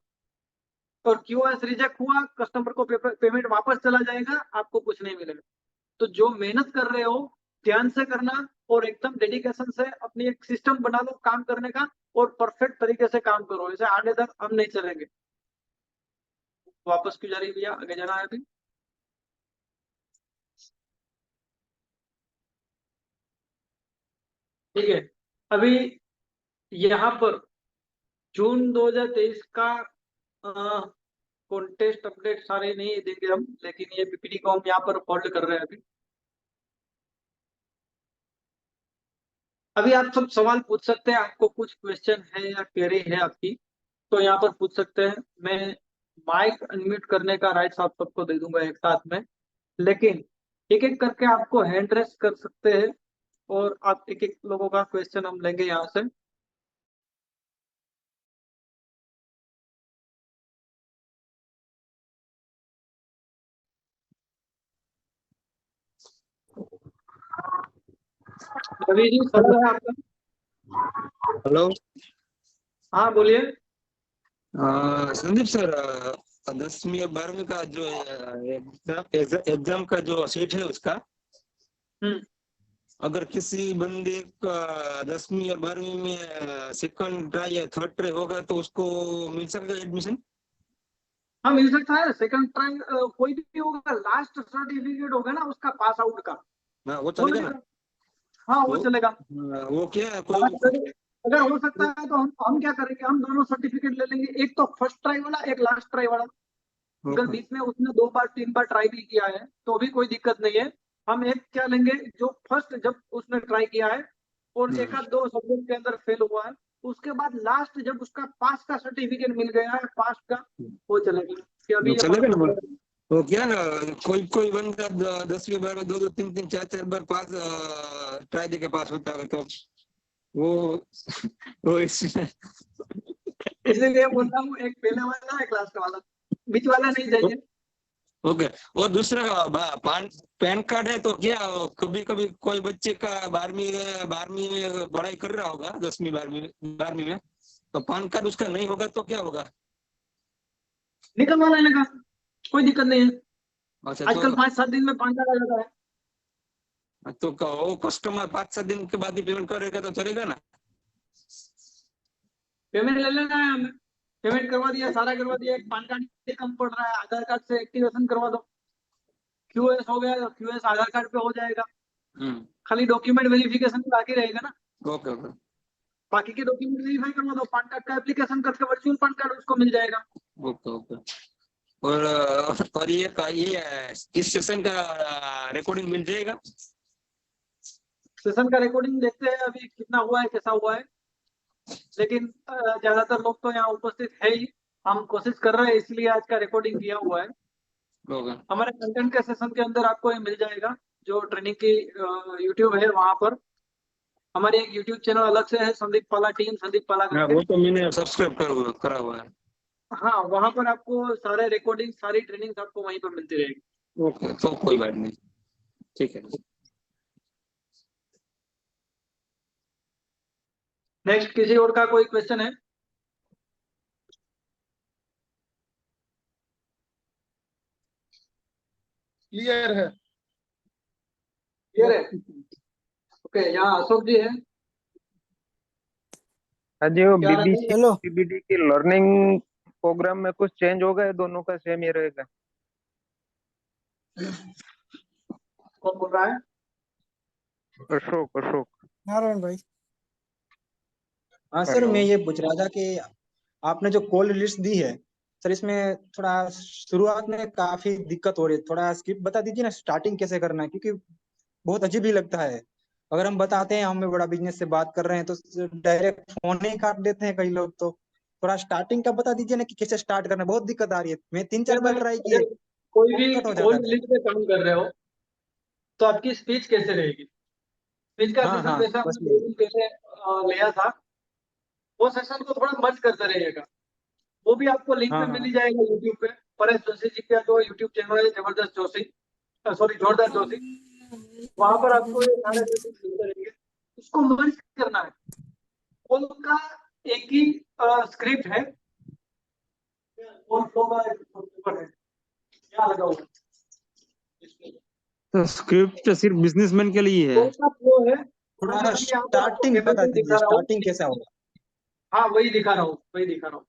Speaker 2: और क्यूओएस रिजेक्ट हुआ, कस्टमर को पेमेंट वापस चला जाएगा, आपको कुछ नहीं मिलेगा। तो जो मेहनत कर रहे हो, ध्यान से करना। और एकदम डेडिकेशन से अपनी एक सिस्टम बना लो काम करने का, और परफेक्ट तरीके से काम करो। इसे आगे तक हम नहीं चलेंगे। वापस क्यों जा रही है भैया? आगे जाना है अभी। ठीक है। अभी यहाँ पर जून 2023 का कॉन्टेस्ट अपडेट सारे नहीं देंगे हम, लेकिन ये पीपीटी को हम यहाँ पर होल्ड कर रहे हैं अभी। अभी आप सब सवाल पूछ सकते हैं, आपको कुछ क्वेश्चन है या क्वेरी है आपकी, तो यहाँ पर पूछ सकते हैं। मैं माइक अनम्यूट करने का राइट्स आप सबको दे दूंगा एक साथ में, लेकिन एक एक करके आपको हैंड रेस कर सकते हैं, और आप एक एक लोगों का क्वेश्चन हम लेंगे यहाँ से। रवि जी, सवाल है आपका?
Speaker 3: हेलो।
Speaker 2: हाँ बोलिए।
Speaker 3: संदीप सर, 10वीं और 12वीं का जो एग्जाम का जो सीट है उसका,
Speaker 2: हम्म।
Speaker 3: अगर किसी बंदे का 10वीं और 12वीं में सेकंड ट्राई या थर्ड ट्राई होगा तो उसको मिल सकता है एडमिशन?
Speaker 2: हाँ मिल सकता है। सेकंड ट्राई कोई भी होगा, लास्ट सर्टिफिकेट होगा ना उसका पास आउट का,
Speaker 3: हाँ, वो
Speaker 2: वो
Speaker 3: चलेगा ना?
Speaker 2: मिलेगा। हाँ वो
Speaker 3: वो
Speaker 2: चलेगा।
Speaker 3: वो क्या है, कोई
Speaker 2: अगर हो सकता है तो हम क्या करेंगे, हम दोनों सर्टिफिकेट ले लेंगे, एक तो फर्स्ट ट्राई वाला, एक लास्ट ट्राई वाला। अगर
Speaker 3: ओके।
Speaker 2: बीच में उसने 2 बार 3 बार ट्राई भी किया है तो भी कोई दिक्कत नहीं है। हम एक क्या लेंगे, जो फर्स्ट जब उसने ट्राई किया है और एक आध 2 सब्जेक्ट के अंदर फेल हुआ है, उसके बाद लास्ट जब उसका पास का सर्टिफिकेट मिल गया है, पास का, वो चलेगा कि
Speaker 3: वो
Speaker 2: अभी ये
Speaker 3: चलेगा
Speaker 2: पास
Speaker 3: ना?
Speaker 2: हो गया।
Speaker 3: वो क्या ना, कोई कोई बंदा 10वीं 12वीं 2 2 3 3 4 4 बार पास ट्राई दे के पास होता है तो वो वो इसमें
Speaker 2: इसलिए बोल रहा हूँ, एक पहले वाला एक लास्ट वाला, बीच वाला नहीं चाहिए।
Speaker 3: ओके। और दूसरा पैन कार्ड है तो क्या, कभी कभी कोई बच्चे का 12वीं में पढ़ाई कर रहा होगा, 10वीं 12वीं में, तो पैन कार्ड उसका नहीं होगा तो क्या होगा?
Speaker 2: निकलवा लेने का, कोई दिक्कत नहीं है।
Speaker 3: अच्छा
Speaker 2: आजकल 5-7 दिन में 5 कार्ड आ जाता है।
Speaker 3: तो वो कस्टमर 5 7 दिन के बाद ही पेमेंट करेगा तो चलेगा ना?
Speaker 2: पेमेंट ले लेना है हमें, पेमेंट करवा दिया, सारा करवा दिया, एक पान कार्ड से कम पड़ रहा है, आधार कार्ड से एक्टिवेशन करवा दो, क्यूएस हो गया तो क्यूएस आधार कार्ड पे हो जाएगा। खाली डॉक्यूमेंट वेरिफिकेशन बाकी रहेगा ना,
Speaker 3: ओके ओके
Speaker 2: बाकी के डॉक्यूमेंट वेरीफाई करवा दो, पान कार्ड का एप्लीकेशन करके वर्चुअल पान कार्ड उसको मिल जाएगा।
Speaker 3: Okay okay. और ये इस सेशन का रिकॉर्डिंग मिल जाएगा?
Speaker 2: सेशन का रिकॉर्डिंग देखते हैं अभी कितना हुआ है, कैसा हुआ है, लेकिन ज्यादातर लोग तो यहाँ उपस्थित है ही। हम कोशिश कर रहे हैं, इसलिए आज का रिकॉर्डिंग किया हुआ है।
Speaker 3: होगा।
Speaker 2: हमारे कंटेंट के सेशन के अंदर आपको ये मिल जाएगा, जो ट्रेनिंग की यूट्यूब है वहां पर। हमारी एक यूट्यूब चैनल अलग से है, संदीप पाला टीम, संदीप पाला
Speaker 3: हाँ,
Speaker 2: करके।
Speaker 3: वो तो मैंने सब्सक्राइब करा हुआ है।
Speaker 2: हाँ वहां पर आपको सारे रिकॉर्डिंग, सारी ट्रेनिंग आपको वहीं पर मिलती रहेगी।
Speaker 3: ओके, तो कोई बात नहीं, ठीक है।
Speaker 2: नेक्स्ट किसी और का कोई क्वेश्चन है?
Speaker 1: क्लियर है?
Speaker 2: क्लियर है? ओके, यहाँ अशोक जी है।
Speaker 4: हाँ जी, वो
Speaker 2: क्या रहा
Speaker 4: बीबीसी
Speaker 5: हेलो।
Speaker 4: सीबीडी की लर्निंग प्रोग्राम में कुछ चेंज हो गया, दोनों का सेम ही रहेगा?
Speaker 2: कौन बोल रहा है?
Speaker 4: अशोक अशोक।
Speaker 5: नारायण भाई। हाँ सर,
Speaker 4: हेलो।
Speaker 5: मैं ये पूछ रहा था कि आपने जो कॉल लिस्ट दी है सर, इसमें थोड़ा शुरुआत में काफी दिक्कत हो रही है, थोड़ा स्क्रिप्ट बता दीजिए ना, स्टार्टिंग कैसे करना है, क्योंकि बहुत अजीब ही लगता है। अगर हम बताते हैं हमें बड़ा बिजनेस से बात कर रहे हैं तो डायरेक्ट फोन ही काट देते हैं कई लोग। तो थोड़ा स्टार्टिंग का बता दीजिए ना कि कैसे स्टार्ट करना है, बहुत दिक्कत आ रही है। मैं 3 4 बार
Speaker 2: अगर
Speaker 5: ट्राई किया,
Speaker 2: अगर कोई भी
Speaker 5: कट हो जाता
Speaker 2: कॉल
Speaker 5: है।
Speaker 2: लिस्ट पे काम कर रहे हो तो आपकी स्पीच कैसे रहेगी? स्पीच का
Speaker 5: हाँ
Speaker 2: सेशन
Speaker 5: हाँ,
Speaker 2: जैसा
Speaker 5: बस
Speaker 2: हमने 2 दिन
Speaker 5: यही।
Speaker 2: पहले लिया था, वो सेशन को थोड़ा मर्ज करते रहिएगा। वो भी आपको लिंक
Speaker 5: हाँ
Speaker 2: पे मिल
Speaker 5: हाँ
Speaker 2: ही जाएगा यूट्यूब पे। परेश जोशी जी का जो यूट्यूब चैनल है, जबरदस्त जोशी, सॉरी जोरदार जोशी, वहां पर आपको ये सारे सेशन मिलते रहेंगे। उसको मर्ज करना है। कॉल का एक ही स्क्रिप्ट है, कॉल फ्लो का एक पेपर है, यहाँ लगा हुआ है।
Speaker 6: तो स्क्रिप्ट सिर्फ बिजनेसमैन के लिए है?
Speaker 2: कौन सा फ्लो है, जो मैं
Speaker 5: थोड़ा
Speaker 2: अभी यहाँ पर आपको
Speaker 5: स्टार्टिंग
Speaker 2: डेमो
Speaker 5: बता
Speaker 2: में
Speaker 5: दीजिए,
Speaker 2: दिखा रहा हूँ।
Speaker 5: स्टार्टिंग कैसा होगा।
Speaker 2: हाँ वही दिखा रहा हूँ, वही दिखा रहा हूँ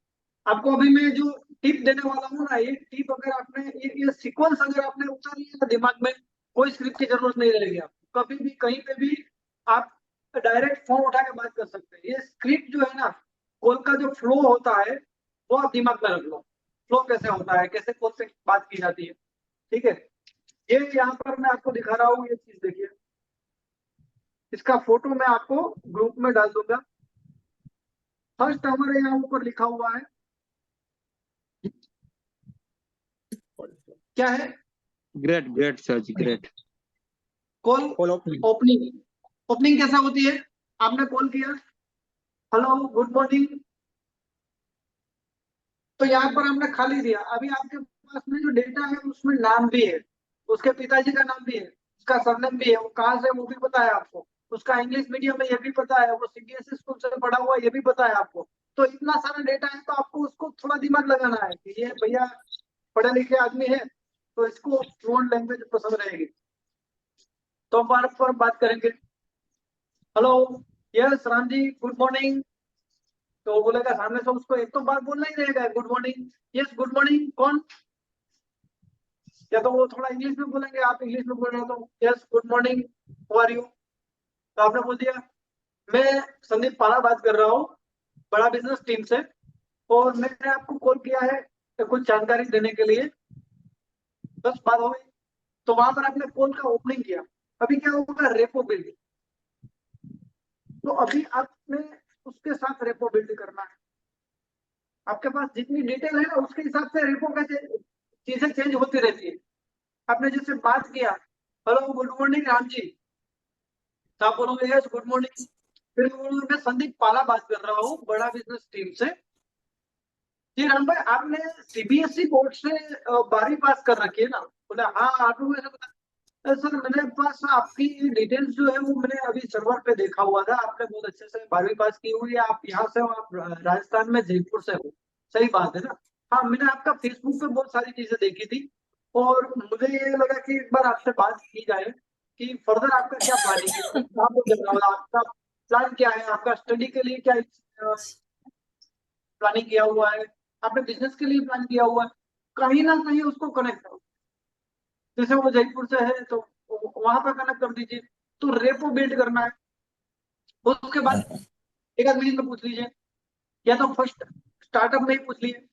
Speaker 2: आपको। अभी मैं जो टिप देने वाला हूँ ना, ये टिप अगर आपने ये सीक्वेंस अगर आपने उतार लिया ना दिमाग में, कोई स्क्रिप्ट की जरूरत नहीं रहेगी आपको कभी भी, कहीं पे भी। आप डायरेक्ट फोन उठा के बात कर सकते हैं। ये स्क्रिप्ट जो है ना, कॉल का जो फ्लो होता है वो आप दिमाग में रख लो, फ्लो कैसे होता है, कैसे कॉल से बात की जाती है। ठीक है, ये यहाँ पर मैं आपको दिखा रहा हूँ, ये चीज देखिए, इसका फोटो मैं आपको ग्रुप में डाल दूंगा। फर्स्ट हमारे यहाँ ऊपर लिखा हुआ है, क्या है,
Speaker 6: great great sir ji great.
Speaker 2: Call
Speaker 5: call opening.
Speaker 2: Opening. Opening कैसा होती है, आपने कॉल किया, हेलो गुड मॉर्निंग, तो यहाँ पर हमने खाली दिया। अभी आपके पास में जो डेटा है उसमें नाम भी है, उसके पिताजी का नाम भी है, उसका सरनेम भी है, वो कहाँ से वो भी पता है आपको, उसका इंग्लिश मीडियम है ये भी पता है, वो सीबीएसई स्कूल से पढ़ा हुआ है ये भी पता है आपको। तो इतना सारा डेटा है, तो आपको उसको थोड़ा दिमाग लगाना है कि ये भैया पढ़े लिखे आदमी है, तो इसको फ्लुएंट लैंग्वेज पसंद रहेगी। तो हम पर बात करेंगे, hello yes Ram ji good morning, तो वो बोलेगा सामने से, उसको एक तो बात बोलना ही रहेगा good morning, yes good morning कौन, या तो वो थोड़ा इंग्लिश में बोलेंगे, आप इंग्लिश में बोल रहे हो तो yes good morning how are you, तो आपने बोल दिया मैं संदीप पारा बात कर रहा हूँ बड़ा बिजनेस टीम से, और मैंने आपको कॉल किया है कुछ जानकारी देने के लिए, बस बात हो गई। तो वहां पर आपने कॉल का ओपनिंग किया। अभी क्या होगा, रेपो बिल्डिंग। तो अभी आपने उसके साथ रेपो बिल्ड करना है। आपके पास जितनी डिटेल है ना उसके हिसाब से रेपो का चीजें चेंज होती रहती है। आपने जैसे बात किया, hello good morning Ram ji, तो आप बोलोगे यस गुड मॉर्निंग, फिर बोलोगे मैं संदीप पाला बात कर रहा हूँ बड़ा बिजनेस टीम से। जी राम भाई, आपने सीबीएसई बोर्ड से 12वीं पास कर रखी है ना, बोले हाँ आपको ऐसा बता। सर मेरे पास आपकी डिटेल्स जो है वो मैंने अभी सर्वर पे देखा हुआ था, आपने बहुत अच्छे से 12वीं पास की हुई है, आप यहाँ से हो, आप राजस्थान में जयपुर से हो, सही बात है ना। हाँ मैंने आपका फेसबुक पे बहुत सारी चीजें देखी थी, और मुझे ये लगा कि एक बार आपसे बात की जाए कि फर्दर आपका क्या प्लानिंग है, आपका प्लान क्या है, आपका स्टडी के लिए क्या प्लानिंग किया हुआ है, आपने बिजनेस के लिए प्लान किया हुआ है, कहीं ना कहीं उसको कनेक्ट करो। जैसे वो जयपुर से है तो वहां पर कनेक्ट कर दीजिए। तो रेपो बिल्ड करना है, उसके बाद एक आध मिनट में पूछ लीजिए, या तो फर्स्ट स्टार्टअप में ही पूछ लीजिए,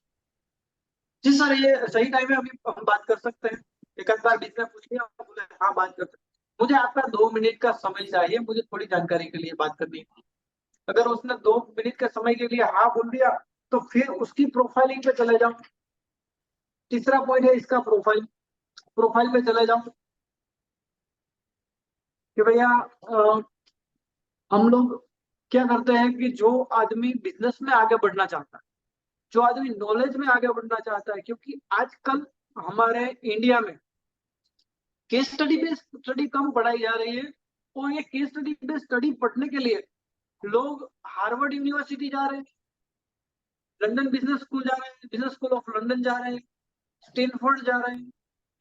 Speaker 2: जी सर ये सही टाइम है अभी हम बात कर सकते हैं, एक आध बार बीच में पूछ लिया, बोले हाँ बात कर सकते हैं। मुझे आपका 2 मिनट का समय चाहिए, मुझे थोड़ी जानकारी के लिए बात करनी है। अगर उसने 2 मिनट के समय के लिए हाँ बोल दिया, तो फिर उसकी प्रोफाइलिंग पे चले जाओ। तीसरा पॉइंट है इसका प्रोफाइल, प्रोफाइल पे चले जाओ कि भैया हम लोग क्या करते हैं कि जो आदमी बिजनेस में आगे बढ़ना चाहता है, जो आदमी नॉलेज में आगे बढ़ना चाहता है, क्योंकि आजकल हमारे इंडिया में केस स्टडी बेस्ड स्टडी कम पढ़ाई जा रही है, और ये केस स्टडी बेस्ड स्टडी पढ़ने के लिए लोग हार्वर्ड यूनिवर्सिटी जा रहे हैं, लंदन बिजनेस स्कूल जा रहे हैं, बिजनेस स्कूल ऑफ लंदन जा रहे हैं, स्टैनफोर्ड जा रहे हैं।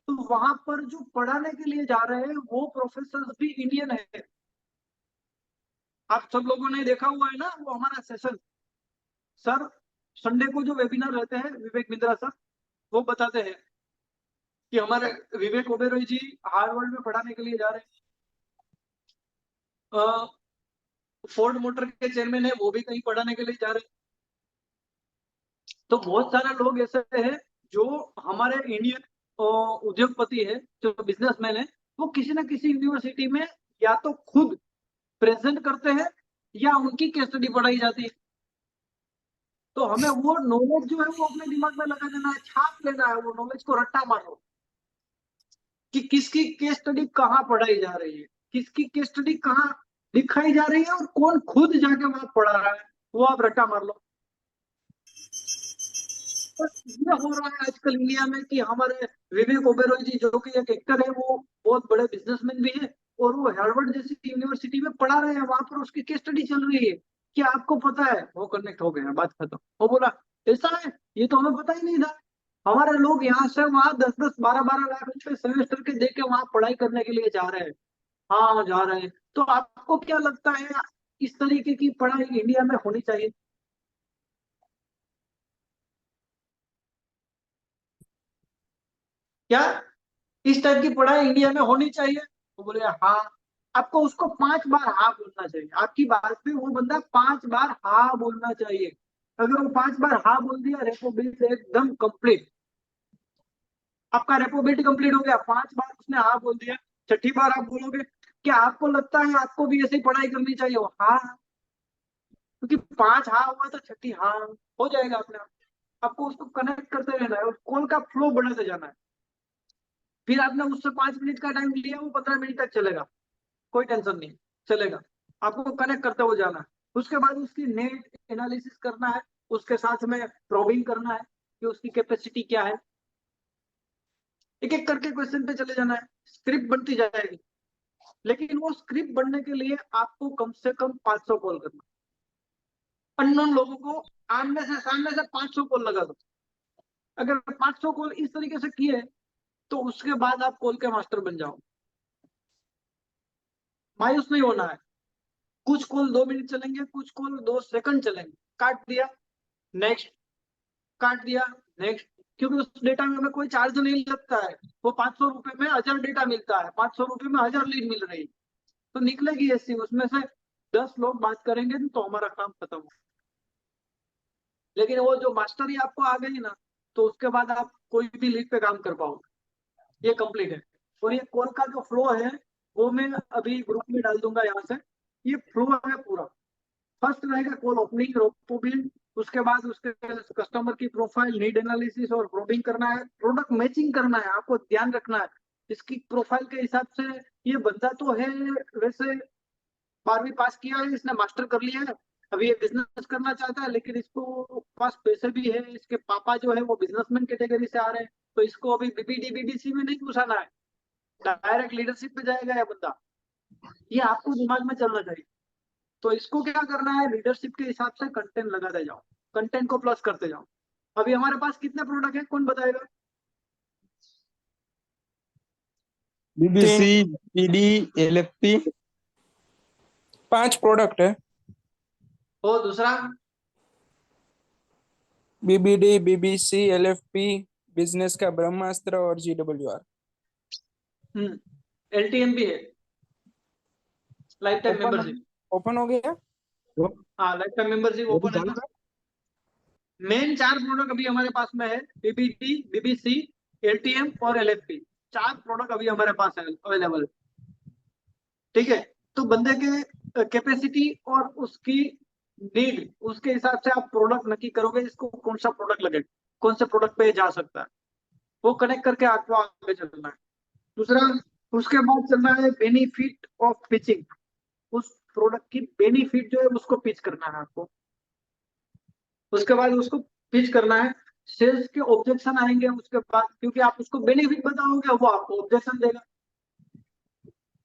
Speaker 2: तो वहां पर जो पढ़ाने के लिए जा रहे हैं वो प्रोफेसर भी इंडियन है। आप सब लोगों ने देखा हुआ है ना वो हमारा सेशन, सर संडे को जो वेबिनार रहते हैं विवेक मिंद्रा सर, वो बताते हैं कि हमारे विवेक ओबेरॉय जी हार्वर्ड में पढ़ाने के लिए जा रहे हैं, फोर्ड मोटर के चेयरमैन है वो भी कहीं पढ़ाने के लिए जा रहे हैं। तो बहुत सारे लोग ऐसे हैं जो हमारे इंडियन उद्योगपति है, जो बिजनेसमैन है, वो किसी ना किसी यूनिवर्सिटी में या तो खुद प्रेजेंट करते हैं या उनकी केस स्टडी पढ़ाई जाती है। तो हमें वो नॉलेज जो है वो अपने दिमाग में लगा देना है, छाप लेना है, वो नॉलेज को रट्टा मारो कि किसकी केस स्टडी कहाँ पढ़ाई जा रही है, किसकी केस स्टडी कहाँ दिखाई जा रही है, और कौन खुद जाके वहां पढ़ा रहा है, वो आप रट्टा मार लो। तो ये हो रहा है आजकल इंडिया में कि हमारे विवेक ओबेरॉय जी जो कि एक एक्टर है, वो बहुत बड़े बिजनेसमैन भी है, और वो हार्वर्ड जैसी यूनिवर्सिटी में पढ़ा रहे हैं, वहां पर उसकी केस स्टडी चल रही है। क्या आपको पता है, वो कनेक्ट हो गया, बात खत्म। वो बोला ऐसा है, ये तो हमें पता ही नहीं था। हमारे लोग यहाँ से वहां 10-10 12-12 लाख रुपए सेमेस्टर के दे के वहां पढ़ाई करने के लिए जा रहे हैं। हाँ जा रहे हैं। तो आपको क्या लगता है इस तरीके की पढ़ाई इंडिया में होनी चाहिए? क्या इस टाइप की पढ़ाई इंडिया में होनी चाहिए? तो बोले हाँ। आपको उसको 5 बार हाँ बोलना चाहिए, आपकी बात पे वो बंदा 5 बार हाँ बोलना चाहिए। अगर वो 5 बार हाँ बोल दिया, रेपो बिल से एकदम कंप्लीट, आपका रेपो बिल कंप्लीट हो गया। 5 बार उसने हाँ बोल दिया, छठी बार आप बोलोगे क्या आपको लगता है आपको भी ऐसी पढ़ाई करनी चाहिए? वो हाँ, क्योंकि 5 हाँ हुआ तो छठी हाँ हो जाएगा अपने आप। आपको उसको कनेक्ट करते रहना है और कॉल का फ्लो बढ़ाते जाना है। फिर आपने उससे 5 मिनट का टाइम लिया, वो 15 मिनट तक चलेगा, कोई टेंशन नहीं, चलेगा। आपको कनेक्ट करते हुए जाना है। उसके बाद उसकी नेट एनालिसिस करना है, उसके साथ में प्रोबिंग करना है कि उसकी कैपेसिटी क्या है। एक एक करके क्वेश्चन पे चले जाना है, स्क्रिप्ट बनती जाएगी। लेकिन वो स्क्रिप्ट बनने के लिए आपको कम से कम 500 कॉल करना, अननोन लोगों को आमने से सामने से 500 कॉल लगा दो। अगर 500 कॉल इस तरीके से किए तो उसके बाद आप कॉल के मास्टर बन जाओ। मायूस नहीं होना है। कुछ कॉल 2 मिनट चलेंगे, कुछ कॉल 2 सेकंड चलेंगे, काट दिया नेक्स्ट, काट दिया नेक्स्ट, क्योंकि उस डेटा में हमें कोई चार्ज नहीं लगता है। वो 500 रुपए में 1000 डेटा मिलता है, 500 रुपए में 1000 लीड मिल रही है, तो निकलेगी ऐसी, उसमें से 10 लोग बात करेंगे तो हमारा काम खत्म हो। लेकिन वो जो मास्टरी आपको आ गई ना, तो उसके बाद आप कोई भी लीड पे काम कर पाओगे। ये कंप्लीट है। और ये कॉल का जो फ्लो है वो मैं अभी ग्रुप में डाल दूंगा यहाँ से। ये फ्लो है पूरा। फर्स्ट रहेगा कॉल ओपनिंग, रोपो बिल्ड, उसके बाद उसके कस्टमर की प्रोफाइल, नीड एनालिसिस और प्रोबिंग करना है, प्रोडक्ट मैचिंग करना है। आपको ध्यान रखना है इसकी प्रोफाइल के हिसाब से, ये बंदा तो है वैसे 12वीं पास किया है, इसने मास्टर कर लिया है, अभी ये बिजनेस करना चाहता है, लेकिन इसको पास पैसे भी है, इसके पापा जो है वो बिजनेसमैन कैटेगरी से आ रहे हैं, तो इसको अभी बीबीडी बीबीसी में नहीं घुसाना है, डायरेक्ट लीडरशिप पे जाएगा ये बंदा। ये आपको दिमाग में चलना चाहिए। तो इसको क्या करना है, लीडरशिप के हिसाब से कंटेंट लगाते जाओ, कंटेंट को प्लस करते जाओ। अभी हमारे पास कितने प्रोडक्ट है, कौन बताएगा?
Speaker 7: बीबीसी, पीडी, एलएफपी,
Speaker 8: 5 प्रोडक्ट है।
Speaker 2: और दूसरा
Speaker 8: बीबीडी, बीबीसी, एलएफपी, बिजनेस का ब्रह्मास्त्र और जीडब्ल्यूआर।
Speaker 2: एलटीएम भी है, लाइफ टाइम मेंबरशिप।
Speaker 8: ओपन हो गया।
Speaker 2: हाँ, लाइफ टाइम मेंबरशिप ओपन है ना। मेन 4 प्रोडक्ट अभी हमारे पास में है, बीबीटी, बीबीसी, एलटीएम और एलएफपी। 4 प्रोडक्ट अभी हमारे पास है अवेलेबल। ठीक है, तो बंदे के कैपेसिटी और उसकी नीड, उसके हिसाब से आप प्रोडक्ट नक्की करोगे, इसको कौन सा प्रोडक्ट लगेगा, कौन से प्रोडक्ट पे जा सकता है, वो कनेक्ट करके आपको आगे चलना है। दूसरा, उसके बाद चलना है बेनिफिट ऑफ पिचिंग। उस प्रोडक्ट की बेनिफिट जो है उसको पिच करना है आपको। उसके बाद उसको पिच करना है। सेल्स के ऑब्जेक्शन आएंगे उसके बाद, क्योंकि आप उसको बेनिफिट बताओगे वो आपको ऑब्जेक्शन देगा।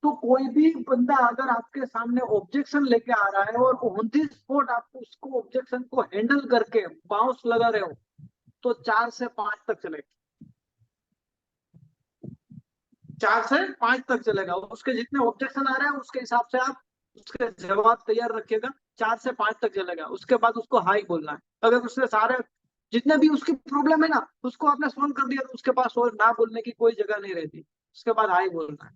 Speaker 2: तो कोई भी बंदा अगर आपके सामने ऑब्जेक्शन लेके आ रहा है और ऑन दी स्पॉट आप उसको ऑब्जेक्शन को हैंडल करके बाउंस लगा रहे हो, तो 4 से 5 तक चलेगा। 4 से 5 तक चलेगा। उसके जितने ऑब्जेक्शन आ रहे हैं उसके हिसाब से आप उसके जवाब तैयार रखिएगा। 4 से 5 तक चलेगा। उसके बाद उसको हाई बोलना है। अगर उसके सारे जितने भी उसकी प्रॉब्लम है ना उसको आपने सॉल्व कर दिया तो उसके पास और ना बोलने की कोई जगह नहीं रहती। उसके बाद हाई बोलना है।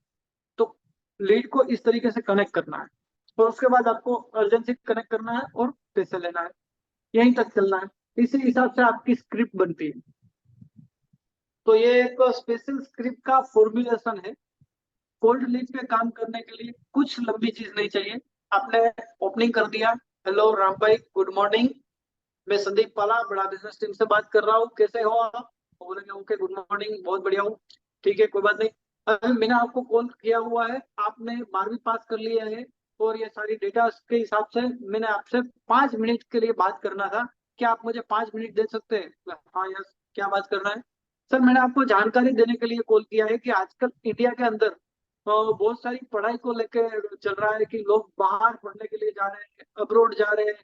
Speaker 2: तो लीड को इस तरीके से कनेक्ट करना है और उसके बाद आपको अर्जेंसी कनेक्ट करना है और पैसे लेना है। यहीं तक चलना है। इसी हिसाब से आपकी स्क्रिप्ट बनती है। तो ये एक स्पेशल स्क्रिप्ट का फॉर्मुलेशन है। कोल्ड लीड पे काम करने के लिए कुछ लंबी चीज नहीं चाहिए। आपने ओपनिंग कर दिया, हेलो राम भाई, गुड मॉर्निंग, मैं संदीप पाला बड़ा बिजनेस टीम से बात कर रहा हूँ, कैसे हो आप? तो बोलेंगे ओके गुड मॉर्निंग, बहुत बढ़िया हूँ। ठीक है, कोई बात नहीं। अभी मैंने आपको कॉल किया हुआ है, आपने 12वीं पास कर लिया है और ये सारी डेटा के हिसाब से मैंने आपसे 5 मिनट के लिए बात करना था। क्या आप मुझे 5 मिनट दे सकते हैं? हाँ यस, क्या बात करना है? सर मैंने आपको जानकारी देने के लिए कॉल किया है कि आजकल इंडिया के अंदर बहुत सारी पढ़ाई को लेकर चल रहा है कि लोग बाहर पढ़ने के लिए जा रहे हैं, अब्रोड जा रहे हैं,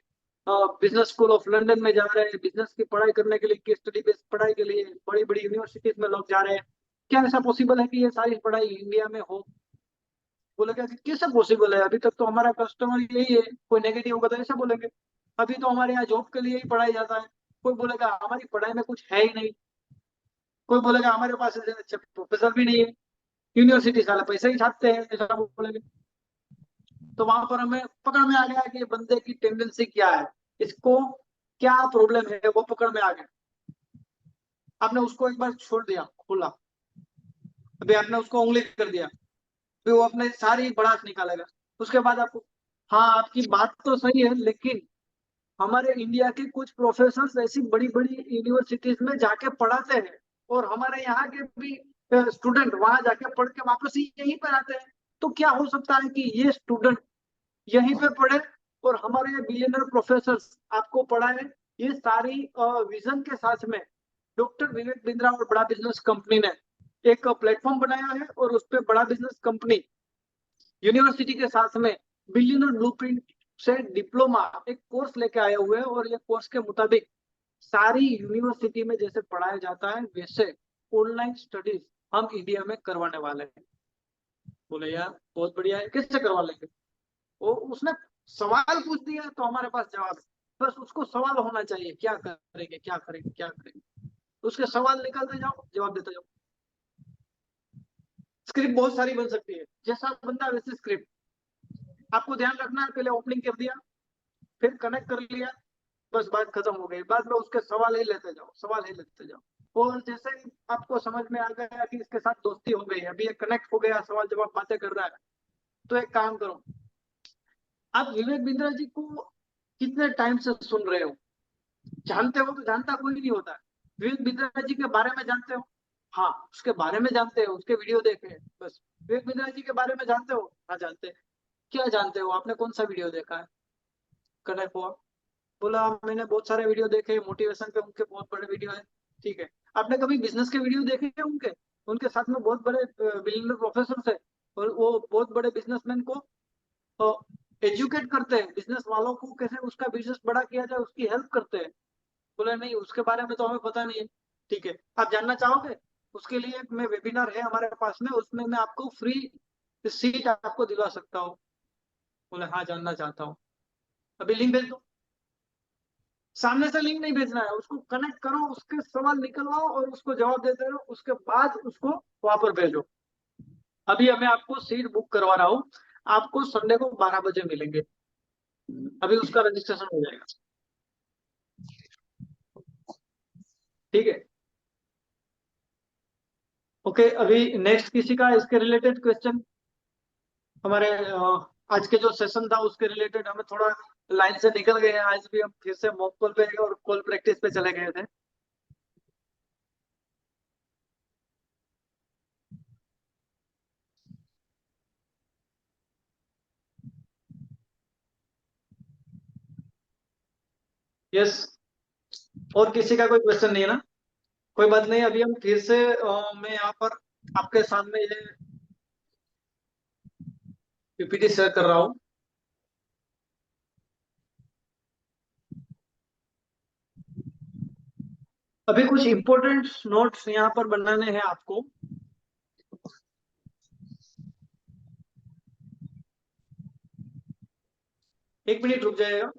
Speaker 2: बिजनेस स्कूल ऑफ लंदन में जा रहे हैं, बिजनेस की पढ़ाई करने के लिए, केस स्टडी बेस्ड पढ़ाई के लिए बड़ी बड़ी यूनिवर्सिटीज में लोग जा रहे हैं। क्या ऐसा पॉसिबल है कि ये सारी पढ़ाई इंडिया में हो? बोलेगा कि कैसे पॉसिबल है, अभी तक तो हमारा कस्टमर यही है, कोई नेगेटिव होगा तो ऐसा बोलेंगे। अभी तो हमारे यहाँ जॉब के लिए ही पढ़ाई जाता है। कोई बोलेगा हमारी पढ़ाई में कुछ है ही नहीं। कोई बोलेगा हमारे पास अच्छे प्रोफेसर भी नहीं है, यूनिवर्सिटी साला पैसे ही छापते हैं, ऐसा बोलेंगे। तो वहां पर हमें पकड़ में आ गया कि बंदे की टेंडेंसी क्या है, इसको क्या प्रॉब्लम है, वो पकड़ में आ गया। आपने उसको एक बार छोड़ दिया खुला, अभी आपने उसको उंगली कर दिया, फिर वो अपने सारी भड़ास निकालेगा। उसके बाद आपको, हाँ आपकी बात तो सही है, लेकिन हमारे इंडिया के कुछ प्रोफेसर ऐसी बड़ी बड़ी यूनिवर्सिटीज में जाके पढ़ाते हैं, और हमारे यहाँ के भी स्टूडेंट वहां जाके पढ़ के वापस यहीं पर आते हैं। तो क्या हो सकता है कि ये स्टूडेंट यहीं पे पढ़े और हमारे बिलियनर प्रोफेसर आपको पढ़ाए? ये सारी विजन के साथ में डॉक्टर विवेक बिंद्रा और बड़ा बिजनेस कंपनी ने एक प्लेटफॉर्म बनाया है, और उस पर बड़ा बिजनेस कंपनी यूनिवर्सिटी के साथ में बिलियनर ब्लूप्रिंट से डिप्लोमा एक कोर्स लेके आए हुए हैं, और ये कोर्स के मुताबिक सारी यूनिवर्सिटी में जैसे पढ़ाया जाता है वैसे ऑनलाइन स्टडीज हम इंडिया में करवाने वाले हैं। बोले यार बहुत बढ़िया है, किससे करवा लेंगे? वो उसने सवाल पूछ दिया तो हमारे पास जवाब है, बस उसको सवाल होना चाहिए, क्या करेंगे क्या करेंगे क्या करेंगे, उसके सवाल निकालते जाओ, जवाब देते जाओ। स्क्रिप्ट बहुत सारी बन सकती है, जैसा बंदा वैसे स्क्रिप्ट। आपको ध्यान रखना है, पहले ओपनिंग कर दिया, फिर कनेक्ट कर लिया, बस बात खत्म हो गई। बाद में उसके सवाल ही लेते जाओ, सवाल ही लेते जाओ। और जैसे ही आपको समझ में आ गया कि इसके साथ दोस्ती हो गई, अभी ये कनेक्ट हो गया, सवाल जवाब बातें कर रहा है, तो एक काम करो, आप विवेक बिंद्रा जी को कितने टाइम से सुन रहे हो? जानते हो? तो जानता कोई नहीं होता है। विवेक बिंद्रा जी के बारे में जानते हो? हाँ उसके बारे में जानते हो, उसके वीडियो देखे हैं, बस। विवेक बिंद्रा जी के बारे में जानते हो? हाँ जानते हैं। क्या जानते हो? आपने कौन सा वीडियो देखा है? कनेक्ट हुआ, बोला मैंने बहुत सारे वीडियो देखे, मोटिवेशन पे उनके बहुत बड़े वीडियो है, ठीक है। आपने कभी बिजनेस के वीडियो देखे हैं उनके? उनके साथ में बहुत बड़े बिलियनर प्रोफेसर है, और वो बहुत बड़े बिजनेसमैन को एजुकेट करते हैं, बिजनेस वालों को कैसे उसका बिजनेस बड़ा किया जाए उसकी हेल्प करते हैं। बोले नहीं उसके बारे में तो हमें पता नहीं है। ठीक है, आप जानना चाहोगे? उसके लिए एक मैं वेबिनार है हमारे पास में, उसमें मैं आपको फ्री सीट आपको दिलवा सकता हूँ। बोले हाँ जानना चाहता हूँ, अभी लिंक भेज दो। सामने से लिंक नहीं भेजना है, उसको कनेक्ट करो, उसके सवाल निकलवाओ और उसको जवाब देते रहो, उसके बाद उसको वहां पर भेजो। अभी मैं आपको सीट बुक करवा रहा हूँ, आपको संडे को 12 बजे मिलेंगे, अभी उसका रजिस्ट्रेशन हो जाएगा, ठीक है। ओके, अभी नेक्स्ट किसी का इसके रिलेटेड क्वेश्चन? हमारे आज के जो सेशन था उसके रिलेटेड, हमें थोड़ा लाइन से निकल गए हैं, आज भी हम फिर से मॉक कॉल पे और कॉल प्रैक्टिस पे चले गए थे। यस, और किसी का कोई क्वेश्चन नहीं है ना? कोई बात नहीं, अभी हम फिर से मैं यहाँ पर आपके सामने ये पीपीटी शेयर कर रहा हूँ। अभी कुछ इंपॉर्टेंट नोट्स यहाँ पर बनाने हैं आपको। एक मिनट रुक जाएगा।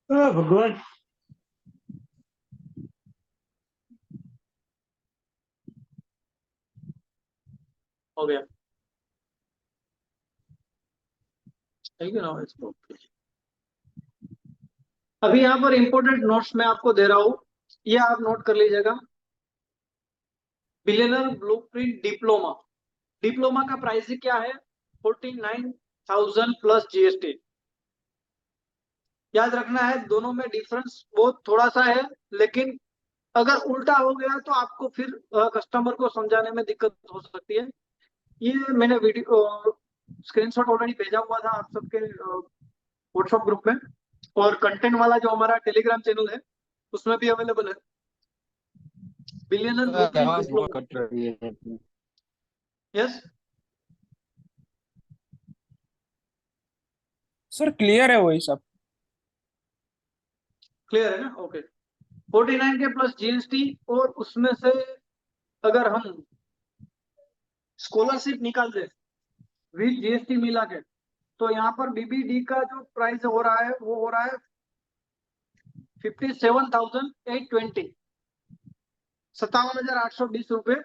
Speaker 2: भगवान, हो गया, ठीक है ना? इसको अभी यहाँ पर इंपॉर्टेंट नोट्स मैं आपको दे रहा हूँ, ये आप नोट कर लीजिएगा। बिलियनर ब्लूप्रिंट डिप्लोमा, डिप्लोमा का प्राइस ही क्या है? 49,000 प्लस जीएसटी। याद रखना है, दोनों में डिफरेंस बहुत थोड़ा सा है, लेकिन अगर उल्टा हो गया तो आपको फिर कस्टमर को समझाने में दिक्कत हो सकती है। ये मैंने वीडियो स्क्रीनशॉट ऑलरेडी भेजा हुआ था आप सबके व्हाट्सएप ग्रुप में, और कंटेंट वाला जो हमारा टेलीग्राम चैनल है उसमें भी अवेलेबल है। बिलियनर ब्लूप्रिंट
Speaker 6: आवाज बहुत
Speaker 2: डिप्लोमा।
Speaker 6: कट रही है।
Speaker 2: यस
Speaker 8: सर क्लियर है वही सब।
Speaker 2: क्लियर है ना? ओके, 49 के प्लस जीएसटी, और उसमें से अगर हम स्कॉलरशिप निकाल दे
Speaker 9: विद जीएसटी मिला के। तो यहाँ पर बीबीडी का जो प्राइस हो रहा है वो हो रहा है 57,820, 57,820 रुपए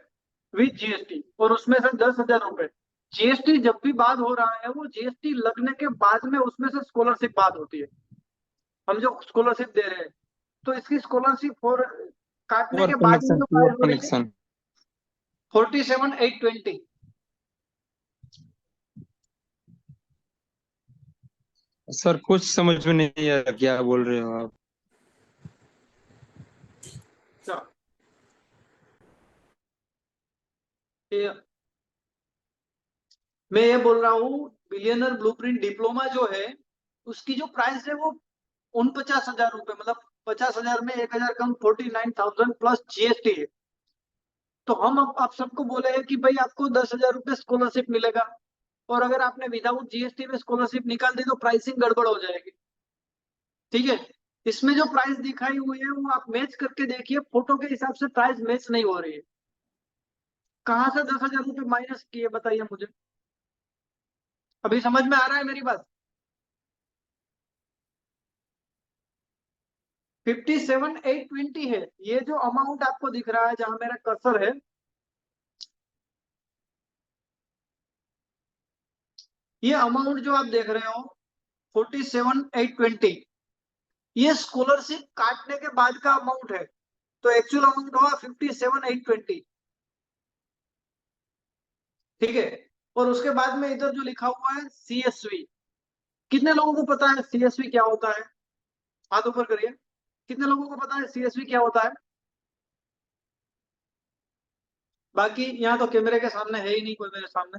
Speaker 9: विद जीएसटी, और उसमें से 10,000 रुपए जीएसटी। जब भी बात हो रहा है वो जीएसटी लगने के बाद में उसमें से स्कॉलरशिप बात होती है, हम जो स्कॉलरशिप दे रहे हैं। तो इसकी स्कॉलरशिप फॉर काटने
Speaker 7: पुअर
Speaker 9: के बाद में
Speaker 7: कनेक्शन,
Speaker 9: जो
Speaker 7: पुअर
Speaker 9: प्राइस हो रही है
Speaker 7: कनेक्शन।
Speaker 9: 47,820।
Speaker 7: सर कुछ समझ में नहीं आया क्या बोल रहे हो आप।
Speaker 9: अच्छा, ये मैं ये बोल रहा हूँ बिलियनर ब्लूप्रिंट डिप्लोमा जो है उसकी जो प्राइस है वो 49,000 रुपए, मतलब 50,000 में 1,000 कम, 49,000 प्लस जीएसटी है। तो हम अब आप सबको बोले हैं कि भाई आपको 10,000 रुपए स्कॉलरशिप मिलेगा, और अगर आपने विदाउट जीएसटी में स्कॉलरशिप निकाल दी तो प्राइसिंग गड़बड़ हो जाएगी। ठीक है, इसमें जो प्राइस दिखाई हुई है वो आप मैच करके देखिए, फोटो के हिसाब से प्राइस मैच नहीं हो रही है। कहाँ से 10,000 रुपए माइनस किए बताइए मुझे, अभी समझ में आ रहा है मेरी बात? 57,820 है ये जो अमाउंट आपको दिख रहा है जहां मेरा कर्सर है, ये अमाउंट जो आप देख रहे हो 47,820, ये स्कॉलरशिप काटने के बाद का अमाउंट है। तो एक्चुअल अमाउंट होगा 57,820। ठीक है, और उसके बाद में इधर जो लिखा हुआ है सीएसवी, कितने लोगों को पता है सीएसवी क्या होता है? हाथ ऊपर करिए, कितने लोगों को पता है सीएसवी क्या होता है? बाकी यहाँ तो कैमरे के सामने है ही नहीं कोई मेरे सामने।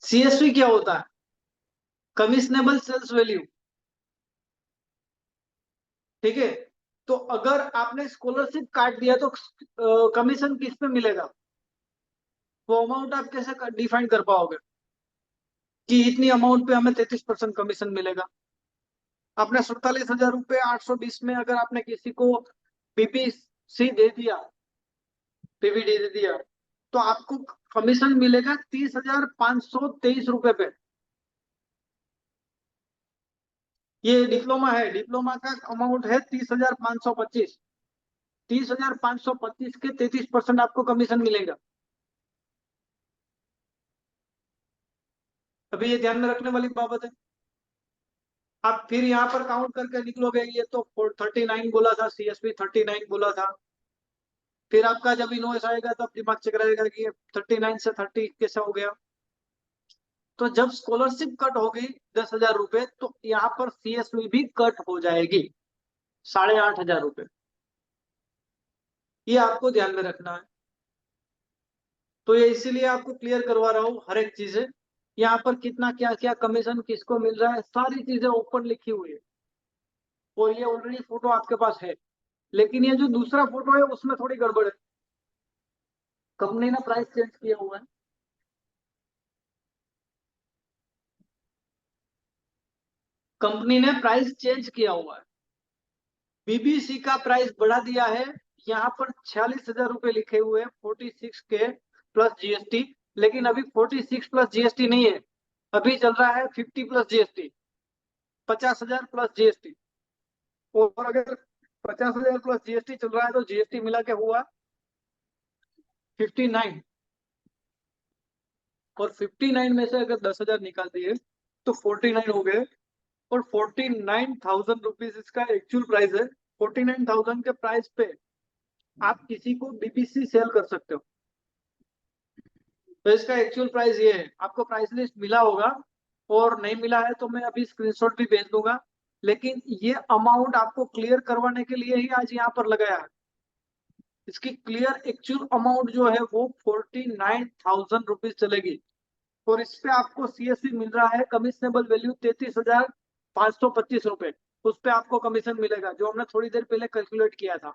Speaker 9: सीएसवी क्या होता है? कमिशनेबल सेल्स वैल्यू। ठीक है, तो अगर आपने स्कॉलरशिप काट दिया तो कमीशन किस पे मिलेगा? वो अमाउंट आप कैसे डिफाइन कर पाओगे कि इतनी अमाउंट पे हमें 33% कमीशन मिलेगा? आपने 47,000 रुपये 820 में अगर आपने किसी को पीपीसी दे दिया, पीवीडी दे दिया, तो आपको कमीशन मिलेगा 30,523 रुपए पे। ये डिप्लोमा है, डिप्लोमा का अमाउंट है 30,525, 30,525 के 33% आपको कमीशन मिलेगा। अभी ये ध्यान में रखने वाली बात है। आप फिर यहाँ पर काउंट करके निकलोगे, ये तो 39 बोला था, सीएसपी 39 बोला था। फिर आपका जब इनवॉइस आएगा तब दिमाग चेक रहेगा कि ये 39 से 30 कैसे हो गया। तो जब स्कॉलरशिप कट होगी 10,000 रुपए, तो यहाँ पर सीएसवी भी कट हो जाएगी 8,500 रुपए। ये आपको ध्यान में रखना है। तो ये इसीलिए आपको क्लियर करवा रहा हूँ हर एक चीजें, यहाँ पर कितना क्या क्या कमीशन किसको मिल रहा है, सारी चीजें ओपन लिखी हुई है। और ये ऑलरेडी फोटो आपके पास है, लेकिन ये जो दूसरा फोटो है उसमें थोड़ी गड़बड़ है, कंपनी ने प्राइस चेंज किया हुआ है। कंपनी ने प्राइस चेंज किया हुआ है, बीबीसी का प्राइस बढ़ा दिया है। यहाँ पर 46,000 रुपए लिखे हुए हैं, 46 के प्लस जीएसटी, लेकिन अभी 46 प्लस जीएसटी नहीं है, अभी चल रहा है 50 प्लस जीएसटी, 50,000 प्लस जीएसटी। और अगर 50,000 प्लस जीएसटी चल रहा है तो जीएसटी मिला के हुआ 59, और 59 में से अगर 10,000 निकाल दिए तो 49 हो गए, और 49,000 रुपीज इसका एक्चुअल प्राइस है। 49,000 के प्राइस पे आप किसी को बीबीसी सेल कर सकते हो। तो इसका एक्चुअल प्राइस ये है, आपको प्राइस लिस्ट मिला होगा, और नहीं मिला है तो मैं अभी स्क्रीनशॉट भी भेज दूंगा, लेकिन ये अमाउंट आपको क्लियर करवाने के लिए ही आज यहाँ पर लगाया है। इसकी क्लियर एक्चुअल अमाउंट जो है वो 49,000 रुपीज चलेगी, और इस पे आपको सीएससी मिल रहा है कमिशनेबल वैल्यू 33,525 रुपए, उस पे आपको कमीशन मिलेगा जो हमने थोड़ी देर पहले कैलकुलेट किया था।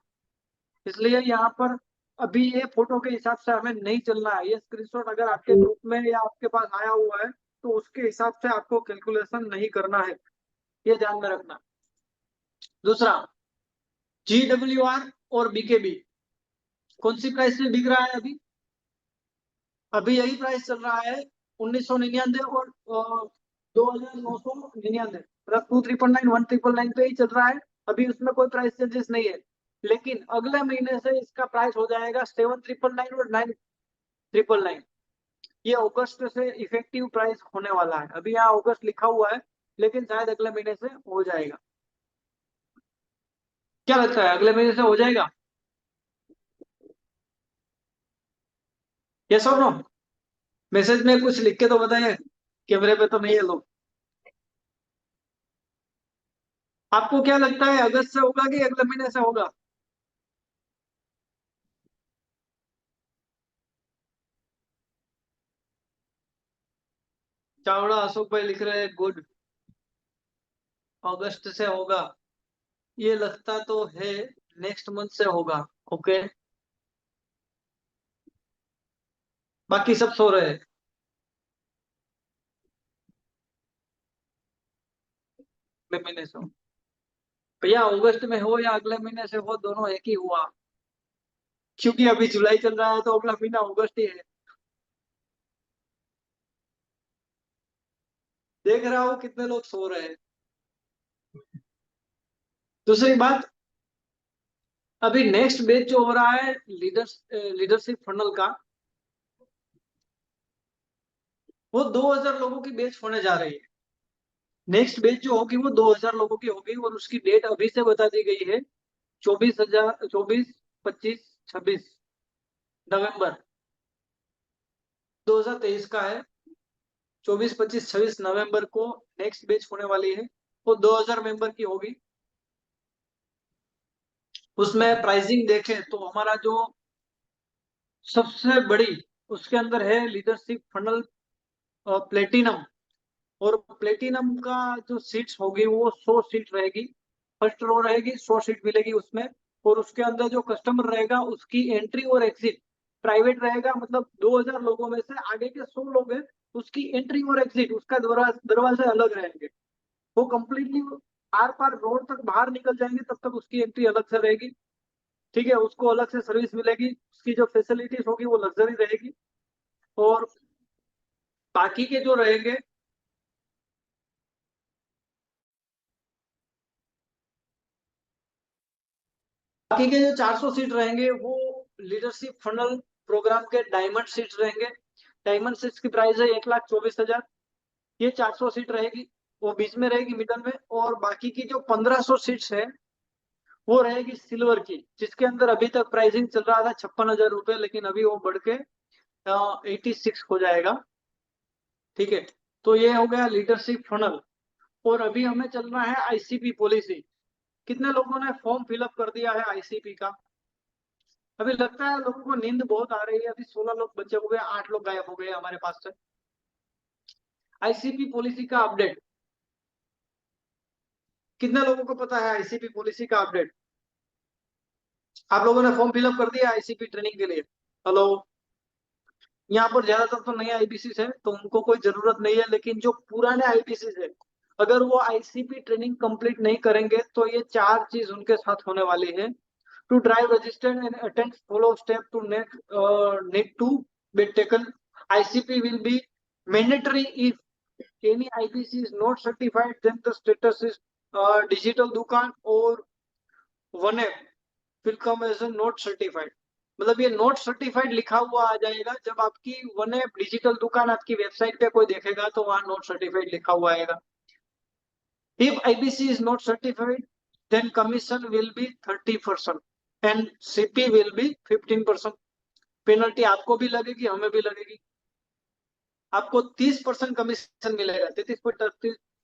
Speaker 9: इसलिए यहाँ पर अभी ये फोटो के हिसाब से हमें नहीं चलना है, ये स्क्रीनशॉट अगर आपके ग्रुप में या आपके पास आया हुआ है तो उसके हिसाब से आपको कैलकुलेशन नहीं करना है, ये ध्यान में रखना। दूसरा, जीडब्ल्यूआर और बीकेबी, कौन सी प्राइस पे बिक रहा है अभी? अभी यही प्राइस चल रहा है 1999 और 2999, मतलब 2399 1999 पे ही चल रहा है अभी, उसमें कोई प्राइस चेंजेस नहीं है। लेकिन अगले महीने से इसका प्राइस हो जाएगा 7999 और 9999। ये अगस्त से इफेक्टिव प्राइस होने वाला है। अभी यहाँ अगस्त लिखा हुआ है, लेकिन शायद अगले महीने से हो जाएगा। क्या लगता है, अगले महीने से हो जाएगा? यस और नो? मैसेज में कुछ लिख के तो बताइए, कैमरे पे तो नहीं है लोग। आपको क्या लगता है, अगस्त से होगा कि अगले महीने से होगा? चावड़ा अशोक भाई लिख रहे हैं गुड, अगस्त से होगा। ये लगता तो है नेक्स्ट मंथ से होगा। ओके, बाकी सब सो रहे हैं। अगले महीने से हो भैया, अगस्त में हो या अगले महीने से हो, दोनों एक ही हुआ, क्योंकि अभी जुलाई चल रहा है तो अगला महीना अगस्त ही है। देख रहा हूँ कितने लोग सो रहे हैं। दूसरी बात, अभी नेक्स्ट बैच जो हो रहा है लीडरशिप फनल का, वो 2000 लोगों की बैच होने जा रही है। नेक्स्ट बैच जो होगी वो 2000 लोगों की होगी, और उसकी डेट अभी से बता दी गई है 24 25 26 2023 का है। 24 25 26 को नेक्स्ट बैच होने वाली है, वो 2000 मेंबर की होगी। उसमें प्राइसिंग देखें तो हमारा जो सबसे बड़ी उसके अंदर है लीडरशिप फनल प्लेटिनम, और प्लेटिनम का जो सीट्स होगी वो 100 सीट रहेगी। फर्स्ट रो रहेगी, 100 सीट मिलेगी उसमें। और उसके अंदर जो कस्टमर रहेगा उसकी एंट्री और एग्जिट प्राइवेट रहेगा, मतलब 2000 लोगों में से आगे के 100 लोग हैं, उसकी एंट्री और एग्जिट उसका दरवाजे अलग रहेंगे। वो कंप्लीटली आर पार रोड तक बाहर निकल जाएंगे तब तक उसकी एंट्री अलग से रहेगी। ठीक है, उसको अलग से सर्विस मिलेगी, उसकी जो फैसिलिटीज होगी वो लग्जरी रहेगी। और बाकी के जो रहेंगे, बाकी के जो 400 सीट रहेंगे वो लीडरशिप फनल प्रोग्राम के डायमंड सीट रहेंगे। डायमंड सीट्स की प्राइस है 1,24,000। ये 400 सीट रहेगी, वो बीच में रहेगी मिडल में। और बाकी की जो 1500 सीट्स है वो रहेगी सिल्वर की, जिसके अंदर अभी तक प्राइसिंग चल रहा था 56,000 रुपए, लेकिन अभी वो बढ़ के 86 हो जाएगा। ठीक है, तो ये हो गया लीडरशिप फनल। और अभी हमें चलना है आईसीपी पॉलिसी। कितने लोगों ने फॉर्म फिलअप कर दिया है आईसीपी का? अभी लगता है लोगों को नींद बहुत आ रही है। अभी 16 लोग बचे हुए, 8 लोग गायब हो गए हमारे पास से। आईसीपी पॉलिसी का अपडेट कितने लोगों को पता है? आईसीपी पॉलिसी का अपडेट आप लोगों ने फॉर्म फिलअप कर दिया आईसीपी ट्रेनिंग के लिए? हेलो, यहाँ पर ज्यादातर तो नए आईपीसी है तो उनको कोई जरूरत नहीं है, लेकिन जो पुराने आईपीसी है अगर वो आईसीपी ट्रेनिंग कंप्लीट नहीं करेंगे तो ये 4 चीज उनके साथ होने वाली है। To drive registered and attend follow step to need to be taken. ICP will be mandatory if any IPC is not certified, then the status is digital दुकान और one app will come as a not certified। मतलब ये not certified लिखा हुआ आ जाएगा जब आपकी one app digital दुकान आपकी वेबसाइट पे कोई देखेगा तो वहां नॉट सर्टिफाइड लिखा हुआ आएगा। If IBC is not certified, then commission will be 30% and CP will be 15%। Penalty आपको भी लगेगी, हमें भी लगेगी। आपको 30% कमीशन मिलेगा,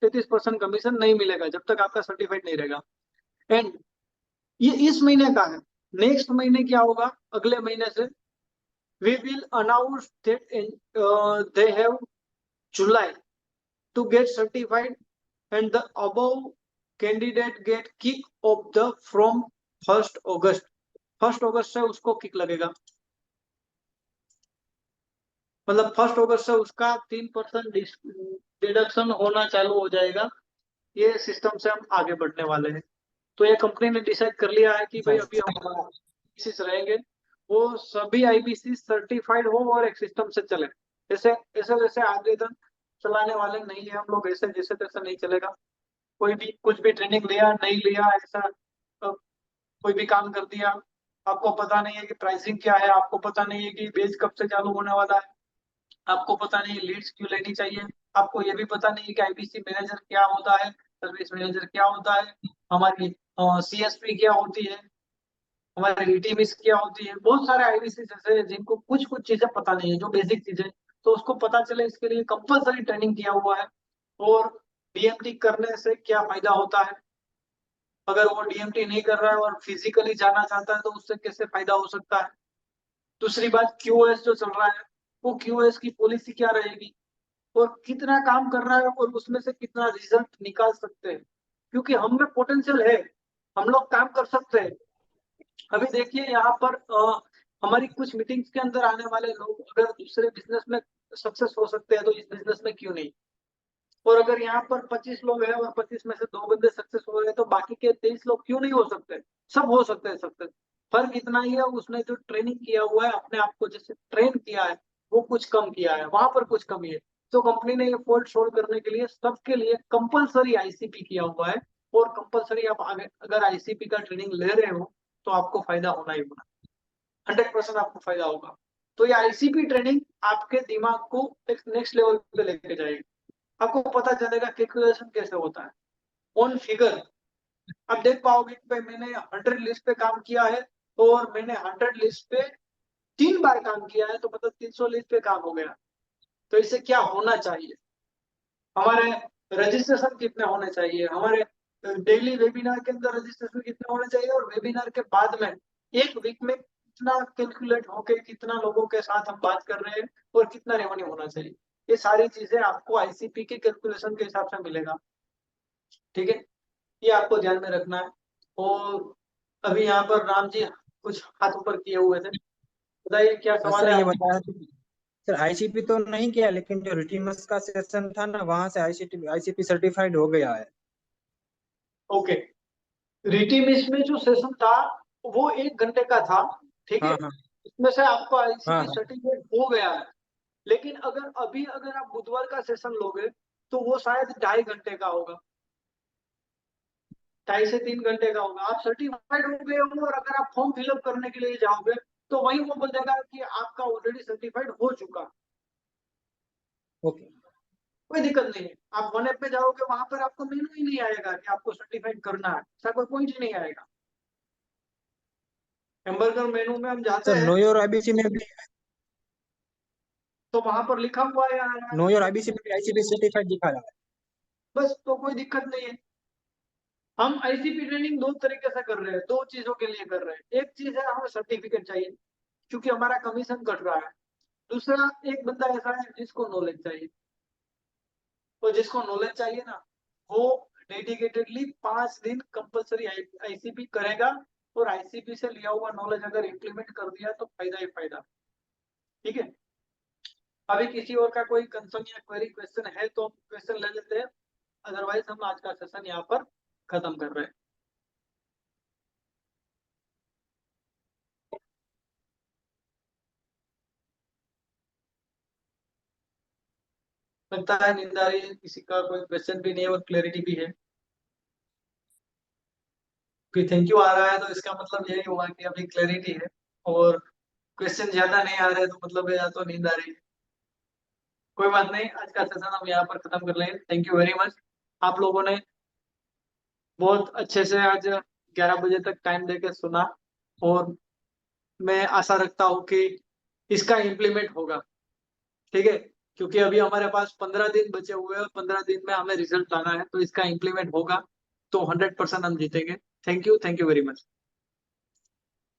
Speaker 9: 33% कमीशन नहीं मिलेगा जब तक आपका सर्टिफाइड नहीं रहेगा। एंड ये इस महीने का है। नेक्स्ट महीने क्या होगा? अगले महीने से we will announce that they have July to get certified, and the above candidate get kick of the from 1st August। 1st अगस्त से उसको किक लगेगा, मतलब 1st अगस्त से उसका 3% डिडक्शन होना चालू हो जाएगा। ये सिस्टम से हम आगे बढ़ने वाले हैं। तो ये कंपनी ने डिसाइड कर लिया है कि भाई अभी हम रहेंगे वो सभी आईबीसी सर्टिफाइड हो और एक सिस्टम से चले। ऐसे ऐसे वैसे आवेदन चलाने वाले नहीं है हम लोग, ऐसे जैसे तैसे नहीं चलेगा। कोई भी कुछ भी ट्रेनिंग लिया नहीं लिया ऐसा कोई भी काम कर दिया, आपको पता नहीं है कि प्राइसिंग क्या है, आपको पता नहीं है कि बेच कब से चालू होने वाला है, आपको पता नहीं है लीड्स क्यों लेनी चाहिए, आपको ये भी पता नहीं है कि आईबीसी मैनेजर क्या होता है, सर्विस मैनेजर क्या होता है, हमारी सीएसपी क्या होती है, हमारी ईटीमिस क्या होती है। बहुत सारे आईबीसी ऐसे हैं जिनको कुछ कुछ चीजें पता नहीं है, जो बेसिक चीजें, तो उसको पता चले इसके लिए कंपलसरी ट्रेनिंग किया हुआ है। और डीएमटी करने से क्या फायदा होता है, अगर वो डीएमटी नहीं कर रहा है और फिजिकली जाना चाहता है तो उससे कैसे फायदा हो सकता है। दूसरी बात, क्यूओएस जो चल रहा है, वो क्यूओएस की पॉलिसी क्या रहेगी और कितना काम कर रहा है और उसमें से कितना रिजल्ट निकाल सकते हैं, क्योंकि हम में पोटेंशियल है, हम लोग काम कर सकते हैं। अभी देखिए यहाँ पर हमारी कुछ मीटिंग्स के अंदर आने वाले लोग अगर दूसरे बिजनेस में सक्सेस हो सकते हैं तो इस बिजनेस में क्यों नहीं। और अगर यहाँ पर 25 लोग हैं और 25 में से 2 बंदे सक्सेस हो रहे हैं तो बाकी के 23 लोग क्यों नहीं हो सकते, सब हो सकते हैं सक्सेस। फर्क इतना ही है उसने जो ट्रेनिंग किया हुआ है, अपने आप को जैसे ट्रेन किया है, वो कुछ कम किया है, वहां पर कुछ कमी है। तो कंपनी ने ये फॉल्ट सोल्व करने के लिए सबके लिए कंपलसरी आईसीपी किया हुआ है। और कंपलसरी आप आगे अगर आईसीपी का ट्रेनिंग ले रहे हो तो आपको फायदा होना ही होना, 100% आपको फायदा होगा। तो ये आईसीपी ट्रेनिंग आपके दिमाग को एक नेक्स्ट लेवल पे लेके जाएगी। आपको पता चलेगा कैलकुलेशन कैसे होता है ऑन फिगर। आप देख पाओगे कि भाई मैंने 100 लिस्ट पे काम किया है और मैंने 100 लिस्ट पे 3 बार काम किया है, तो मतलब 300 लिस्ट पे काम हो गया। तो इससे क्या होना चाहिए, हमारे रजिस्ट्रेशन कितने होने चाहिए, हमारे डेली वेबिनार के अंदर रजिस्ट्रेशन कितने होने चाहिए, और वेबिनार के बाद में एक वीक में कितना कैलकुलेट होके कितना लोगों के साथ हम बात कर रहे हैं और कितना रेवेन्यू होना चाहिए। ये सारी चीजें आपको आईसीपी के कैलकुलेशन के हिसाब से मिलेगा। ठीक है, ये आपको ध्यान में रखना है। और अभी यहाँ पर राम जी कुछ हाथ ऊपर किए हुए थे, बताइए क्या सवाल
Speaker 5: सर
Speaker 9: है
Speaker 5: ये
Speaker 9: आपके?
Speaker 5: बताया सर, आईसीपी तो नहीं किया, लेकिन जो रिटीमस का सेशन था ना, वहां से आईसीपी सर्टिफाइड हो गया है।
Speaker 9: ओके, रिटीमिस में जो सेशन था वो 1 घंटे का था, ठीक है,
Speaker 5: हाँ हाँ
Speaker 9: इसमें से आपको
Speaker 5: हाँ
Speaker 9: आईसीपी
Speaker 5: हाँ।
Speaker 9: सर्टिफिकेट हो गया है। लेकिन अगर आप बुधवार का सेशन लोगे तो वो शायद 2.5 घंटे का होगा, 2.5 से 3 घंटे का होगा। आप सर्टिफाइड हो गए हो और अगर आप फॉर्म फिलअप करने के लिए जाओगे तो वहीं वो बोलेगा कि आपका ऑलरेडी सर्टिफाइड हो चुका।
Speaker 5: ओके।
Speaker 9: कोई दिक्कत नहीं है, आप वन ऐप पे जाओगे वहां पर आपको मेनू ही नहीं आएगा कि आपको सर्टिफाइड करना है, ऐसा कोई पॉइंट ही नहीं आएगा। हैमबर्गर मेनू में हम जाते
Speaker 5: सर
Speaker 9: हैं
Speaker 5: नो योर आईबीसी में भी,
Speaker 9: तो वहां पर लिखा हुआ है यार,
Speaker 5: नो योर आईबीसी में भी आईसीपी सर्टिफाइड दिखा रहा है।
Speaker 9: बस, तो कोई दिक्कत नहीं है। हम आईसीपी ट्रेनिंग 2 तरीके से कर रहे हैं, 2 चीजों के लिए कर रहे हैं। एक चीज है हमें सर्टिफिकेट चाहिए क्योंकि हमारा कमीशन कट रहा है। दूसरा, एक बंदा ऐसा है जिसको नॉलेज चाहिए, तो जिसको नॉलेज चाहिए ना, वो डेडिकेटेडली 5 दिन कंपलसरी आईसीपी करेगा और आईसीपी से लिया हुआ नॉलेज अगर इम्प्लीमेंट कर दिया तो फायदा ही फायदा। ठीक है, अभी किसी और का कोई कंसर्न या क्वेरी क्वेश्चन है तो क्वेश्चन ले लेते हैं, अदरवाइज हम आज का सेशन यहाँ पर खत्म कर रहे हैं। लगता है नींद आ रही है, किसी का कोई क्वेश्चन भी नहीं है और क्लैरिटी भी है। कोई थैंक यू आ रहा है तो इसका मतलब यही हुआ कि अभी क्लैरिटी है, और क्वेश्चन ज्यादा नहीं आ रहे तो मतलब या तो नींद आ रही है। कोई बात नहीं, आज का सेशन हम यहाँ पर खत्म कर लेंगे। थैंक यू वेरी मच, आप लोगों ने बहुत अच्छे से आज 11 बजे तक टाइम देके सुना, और मैं आशा रखता हूँ कि इसका इम्प्लीमेंट होगा। ठीक है, क्योंकि अभी हमारे पास 15 दिन बचे हुए हैं, 15 दिन में हमें रिजल्ट लाना है, तो इसका इम्प्लीमेंट होगा तो 100% हम जीतेंगे। Thank you very much.